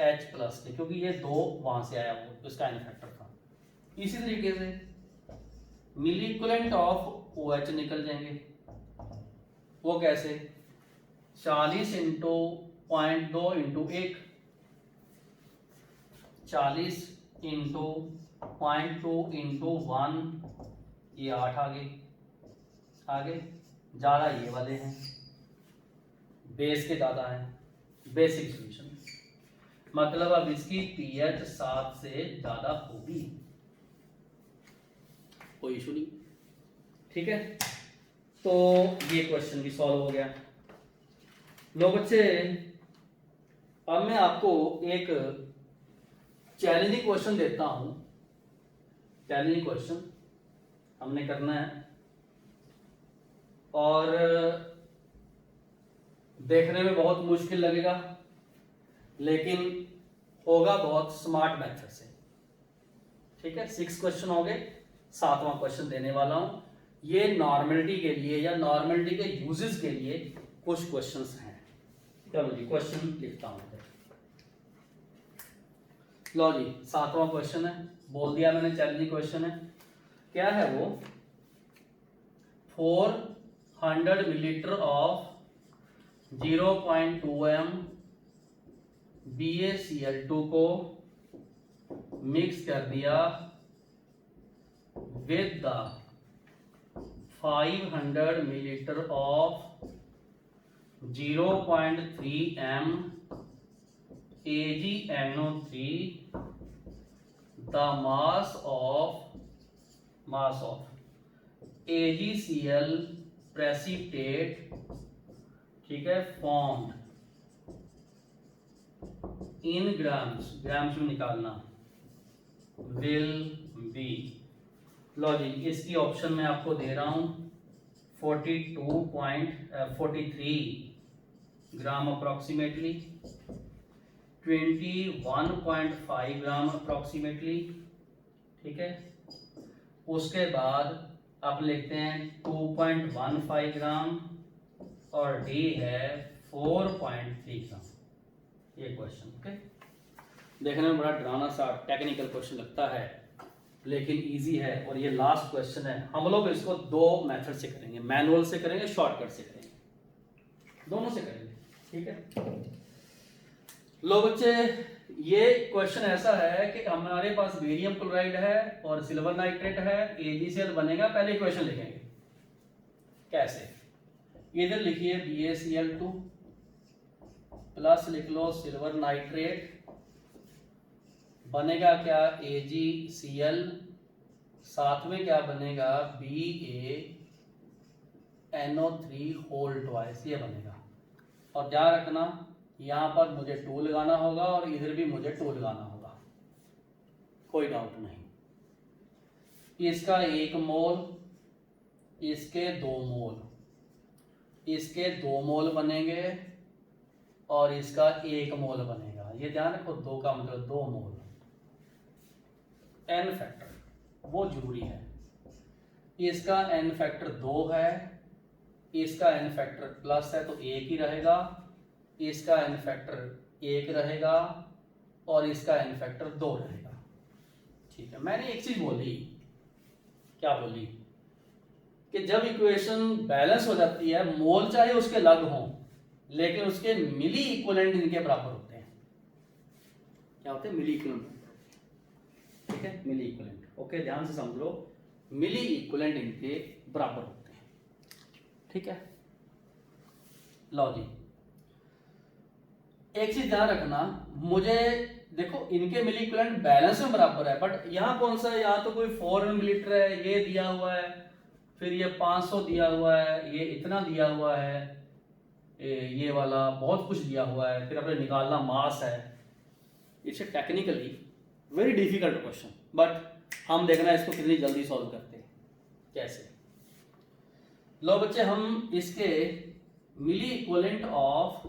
H प्लस के, क्योंकि ये 2 वहां से आया, वो इसका n फैक्टर था। इसी तरीके से मिली इक्विवेलेंट ऑफ OH निकल जाएंगे। वो कैसे? 40 इंटू 0.2 इंटू 1, 40 इंटू 0.2 इंटू 1, ये 8 आगे ज़्यादा ये वाले हैं, बेस के ज़्यादा हैं, बेसिक सॉल्यूशन। मतलब अब इसकी pH 7 से ज़्यादा होगी, कोई इशू नहीं, ठीक है। तो ये क्वेश्चन भी सॉल्व हो गया। लो बच्चे, अब मैं आपको एक चैलेंजिंग क्वेश्चन देता हूं। चैलेंजिंग क्वेश्चन हमने करना है और देखने में बहुत मुश्किल लगेगा, लेकिन होगा बहुत स्मार्ट मेथड से। ठीक है, 6 क्वेश्चन हो गए, 7वां क्वेश्चन देने वाला हूं। ये नॉर्मलिटी के लिए या नॉर्मलिटी के यूजेस के लिए कुछ क्वेश्चंस हैं। चलो जी, क्वेश्चन लिखता हूं। लो जी, 7वां क्वेश्चन है, बोल दिया मैंने चैलेंजिंग क्वेश्चन है। क्या है वो? 400 मिलीलीटर ऑफ 0.2 m BaCl2 को मिक्स कर दिया with the 500 millilitre of 0.3 m AgNO3, the mass of AgCl precipitate, ठीक है, formed in ग्राम्स में निकालना, will be। लो जी, इसकी ऑप्शन मैं आपको दे रहा हूं। 43 ग्राम अप्रोक्सीमेटली, 21.5 ग्राम अप्रोक्सीमेटली। ठीक है, उसके बाद आप लिखते हैं 2.15 ग्राम और डी है 4.3 ग्राम। ये क्वेश्चन ओके, देखने में बड़ा डरावना सा टेक्निकल क्वेश्चन लगता है, लेकिन इजी है। और ये लास्ट क्वेश्चन है। हम लोग इसको 2 मेथड से करेंगे, मैनुअल से करेंगे, शॉर्टकट से करेंगे, दोनों से करेंगे। ठीक है, लो बच्चे, ये क्वेश्चन ऐसा है कि हमारे पास बेरियम क्लोराइड है और सिल्वर नाइट्रेट है, AgCl बनेगा। पहले क्वेश्चन लिखेंगे कैसे। इधर लिखिए BaCl2 प्लस लिख लो सिल्वर नाइट्रेट, बनेगा क्या? AgCl, साथ में क्या बनेगा? BaNO3 होल ट्वाइस, ये बनेगा। और ध्यान रखना, यहां पर मुझे 2 लगाना होगा और इधर भी मुझे 2 लगाना होगा, कोई डाउट नहीं। इसका 1 मोल, इसके 2 मोल, इसके 2 मोल बनेंगे और इसका 1 मोल बनेगा। ये ध्यान रखो, 2 का मतलब 2 मोल। एन फैक्टर वो जरूरी है। इसका एन फैक्टर 2 है, इसका एन फैक्टर प्लस है तो 1 ही रहेगा, इसका एन फैक्टर 1 रहेगा और इसका एन फैक्टर 2 रहेगा। ठीक है, मैंने एक चीज बोली, क्या बोली? कि जब इक्वेशन बैलेंस हो जाती है, मोल चाहे उसके अलग हों, लेकिन उसके मिली इक्विवेलेंट इनके बराबर होते हैं। क्या होते हैं? मिली इक्विवेलेंट। ठीक है, मिली इक्विवेलेंट। ओके, ध्यान से समझ लो, मिली इक्विवेलेंट इनके बराबर होते हैं। ठीक है, लो जी, एक चीज ध्यान रखना, मुझे देखो इनके मिली इक्विवेलेंट बैलेंस में बराबर है, बट यहाँ कौन सा है? यहाँ तो कोई 4 मिलीलीटर है, ये दिया हुआ है, फिर ये 500 दिया हुआ है, ये इतना दिया हुआ है, ये वाला बहुत कुछ दिया हुआ है, फिर अपने निकालना मास है। It's a technically very difficult question, but हम देखना इसको कितनी जल्दी सॉल्व करते हैं, कैसे। लो बच्चे, हम इसके मिली इक्विवेलेंट ऑफ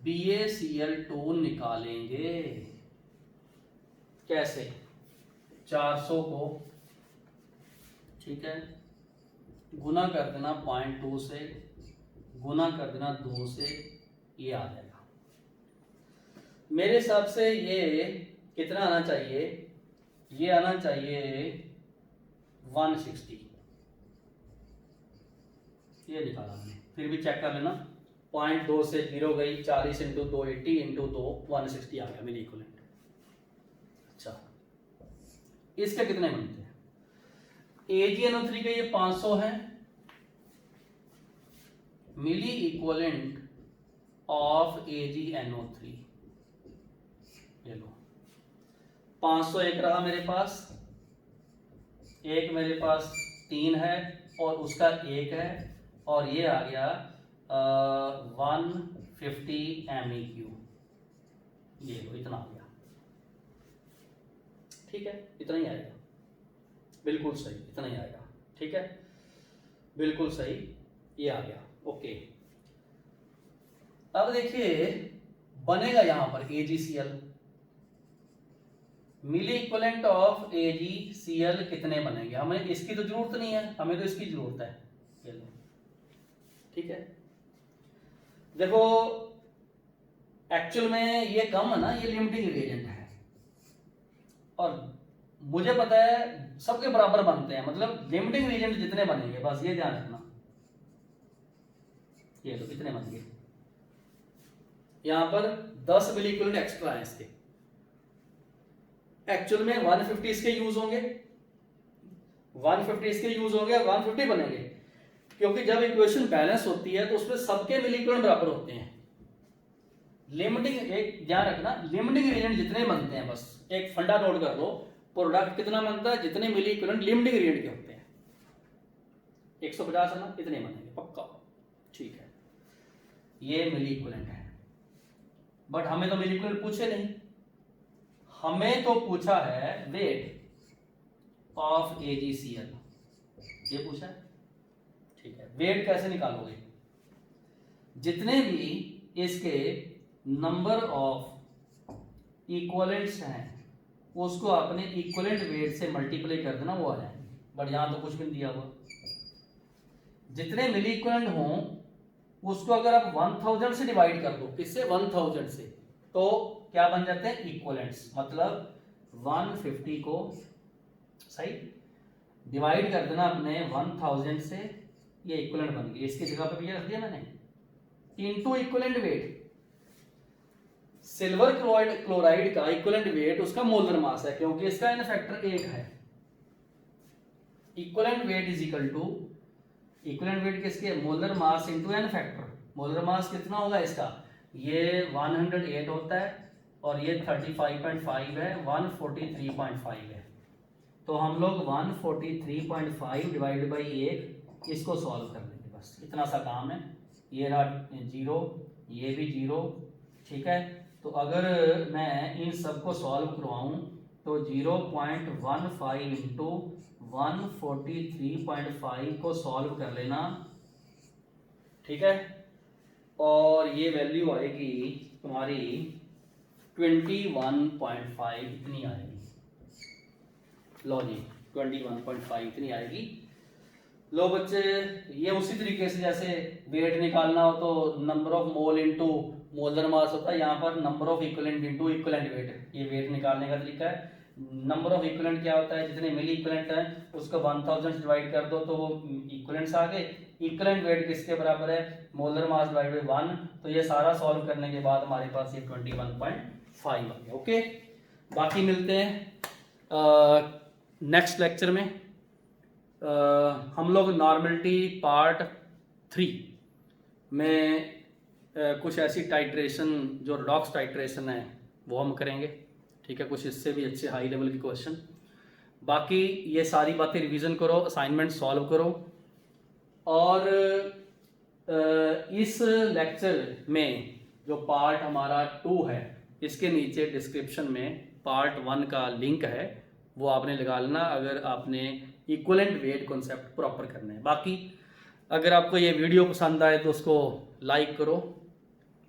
BaCl2 निकालेंगे। कैसे? 400 को, ठीक है, गुना कर देना 0.2 से, गुना कर देना 2 से, ये आ जाएगा। मेरे हिसाब से ये कितना आना चाहिए? ये आना चाहिए 160। ये निकाला मैंने, फिर भी चेक कर लेना। 0.2 से 0 गई, 40 इंटू 2 80 इंटू 2 160 आ गया मेरी इक्विवेलेंट। अच्छा, इसके कितने बनते हैं? AgNO3 के ये 500 है, मिली इक्विवेलेंट ऑफ AgNO3, ये लो 500 एक रहा मेरे पास, एक मेरे पास 3 है और उसका 1 है, और ये आ गया 150 MEQ, ये लो इतना आ गया, ठीक है, इतना ही आएगा, बिल्कुल सही, इतना ही आएगा, ठीक है, बिल्कुल सही, ये आ गया, ओके। अब देखिए बनेगा यहां पर AgCl, milli equivalent of AgCl कितने बनेंगे, हमें इसकी तो जरूरत नहीं है, हमें तो इसकी जरूरत है, ये लो, ठीक है। देखो एक्चुअल में ये कम है ना, ये लिमिटिंग रिएजेंट है, और मुझे पता है सबके बराबर बनते हैं, मतलब लिमिटिंग रिएजेंट जितने बनेंगे, बस ये ध्यान रखना, ये लो इतने बन गए, यहां पर 10 मिली इक्विवेलेंट एक्स्ट्रा है इसके, एक्चुअल में 150 इसके यूज होंगे, 150 इसके यूज होंगे, 150 बनेंगे, क्योंकि जब इक्वेशन बैलेंस होती है तो उसमें सबके मिली इक्विवेलेंट बराबर होते हैं। लिमिटिंग, एक ध्यान रखना, लिमिटिंग रिएजेंट जितने बनते हैं, बस एक फंडा नोट कर लो, प्रोडक्ट कितना बनता है, जितने मिली इक्विवेलेंट लिमिटिंग रिएजेंट के होते हैं, 150 है ना, इतने बनेंगे पक्का, ठीक है, ये मिली इक्विवेलेंट है। बट हमें तो मिली इक्विवेलेंट पूछे नहीं, हमें तो पूछा है वेट ऑफ AgCl, ये पूछा है, ठीक है। वेट कैसे निकालोगे, जितने भी इसके नंबर ऑफ इक्विवेलेंट्स हैं उसको आपने इक्विवेलेंट वेट से मल्टीप्लाई कर देना, वो आ जाएंगे, बट यहां तो कुछ भी नहीं दिया हुआ। जितने मिली इक्विवेलेंट हों उसको अगर आप 1000 से डिवाइड कर दो, किससे, 1000 से, तो क्या बन जाते हैं, इक्विवेलेंट्स, मतलब 150 को सही डिवाइड कर देना अपने 1000 से, ये इक्विवेलेंट बन गई, इसकी जगह पे ये रख दिया मैंने, into equivalent weight. Silver chloride का इक्विवेलेंट वेट उसका मोलर मास है, क्योंकि इसका एन फैक्टर 1 है, equivalent weight is equal to, equivalent weight किसके, molar mass into N factor. Molar mass कितना होगा इसका, ये 108 होता है और ये 35.5 है, 143.5 है, तो हम लोग 143.5 डिवाइड बाई 1 इसको सॉल्व कर लेंगे, बस इतना सा काम है। ये रहा 0, ये भी 0, ठीक है। तो अगर मैं इन सबको सॉल्व करवाऊं तो 0.15 इंटू 143.5 को सॉल्व कर लेना, ठीक है, और ये वैल्यू आएगी तुम्हारी 21.5 इतनी आएगी, लो जी 21.5 इतनी आएगी। लो बच्चे, ये उसी तरीके से जैसे वेट निकालना हो तो number of mole into molar mass होता है, यहाँ पर number of equivalent into equivalent wait, ये वेट निकालने का तरीका है। नंबर ऑफ इक्विवेलेंट क्या होता है, जितने मिली इक्विवेलेंट है उसको 1000 से डिवाइड कर दो तो वो इक्विवेलेंट्स आ गए। इक्विवेलेंट वेट किसके बराबर है, मोलर मास डिवाइड बाय 1, तो ये सारा सॉल्व करने के बाद हमारे पास ये 21.5 आ गया। ओके, बाकी मिलते हैं नेक्स्ट लेक्चर में। हम लोग नॉर्मलिटी पार्ट 3 में कुछ ऐसी टाइट्रेशन जो रिडॉक्स टाइट्रेशन है वो हम करेंगे, ठीक है, कुछ इससे भी अच्छे हाई लेवल के क्वेश्चन। बाकी ये सारी बातें रिवीजन करो, असाइनमेंट सॉल्व करो, और इस लेक्चर में जो पार्ट हमारा 2 है इसके नीचे डिस्क्रिप्शन में पार्ट 1 का लिंक है, वो आपने लगा लेना अगर आपने इक्विवेलेंट वेट कॉन्सेप्ट प्रॉपर करना है। बाकी अगर आपको ये वीडियो पसंद आए तो उसको लाइक करो,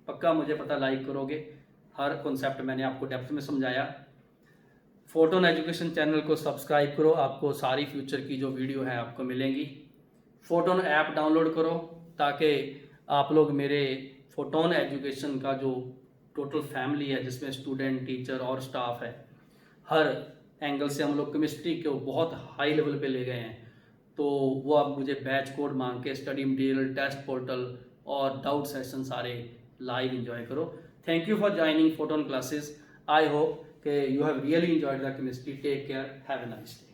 पक्का मुझे पता लाइक करोगे, हर कॉन्सेप्ट मैंने आपको डेप्थ में समझाया। फोटोन एजुकेशन चैनल को सब्सक्राइब करो, आपको सारी फ्यूचर की जो वीडियो है आपको मिलेंगी। फोटोन ऐप डाउनलोड करो ताकि आप लोग मेरे फोटोन एजुकेशन का जो टोटल फैमिली है जिसमें स्टूडेंट, टीचर और स्टाफ है, हर एंगल से हम लोग केमिस्ट्री को बहुत हाई लेवल पे ले गए हैं, तो वो आप मुझे बैच कोड मांग के स्टडी मटेरियल, टेस्ट पोर्टल और डाउट सेशन सारे लाइव एंजॉय करो। Thank you for joining Photon classes. I hope कि you have really enjoyed the chemistry. Take care, have a nice day.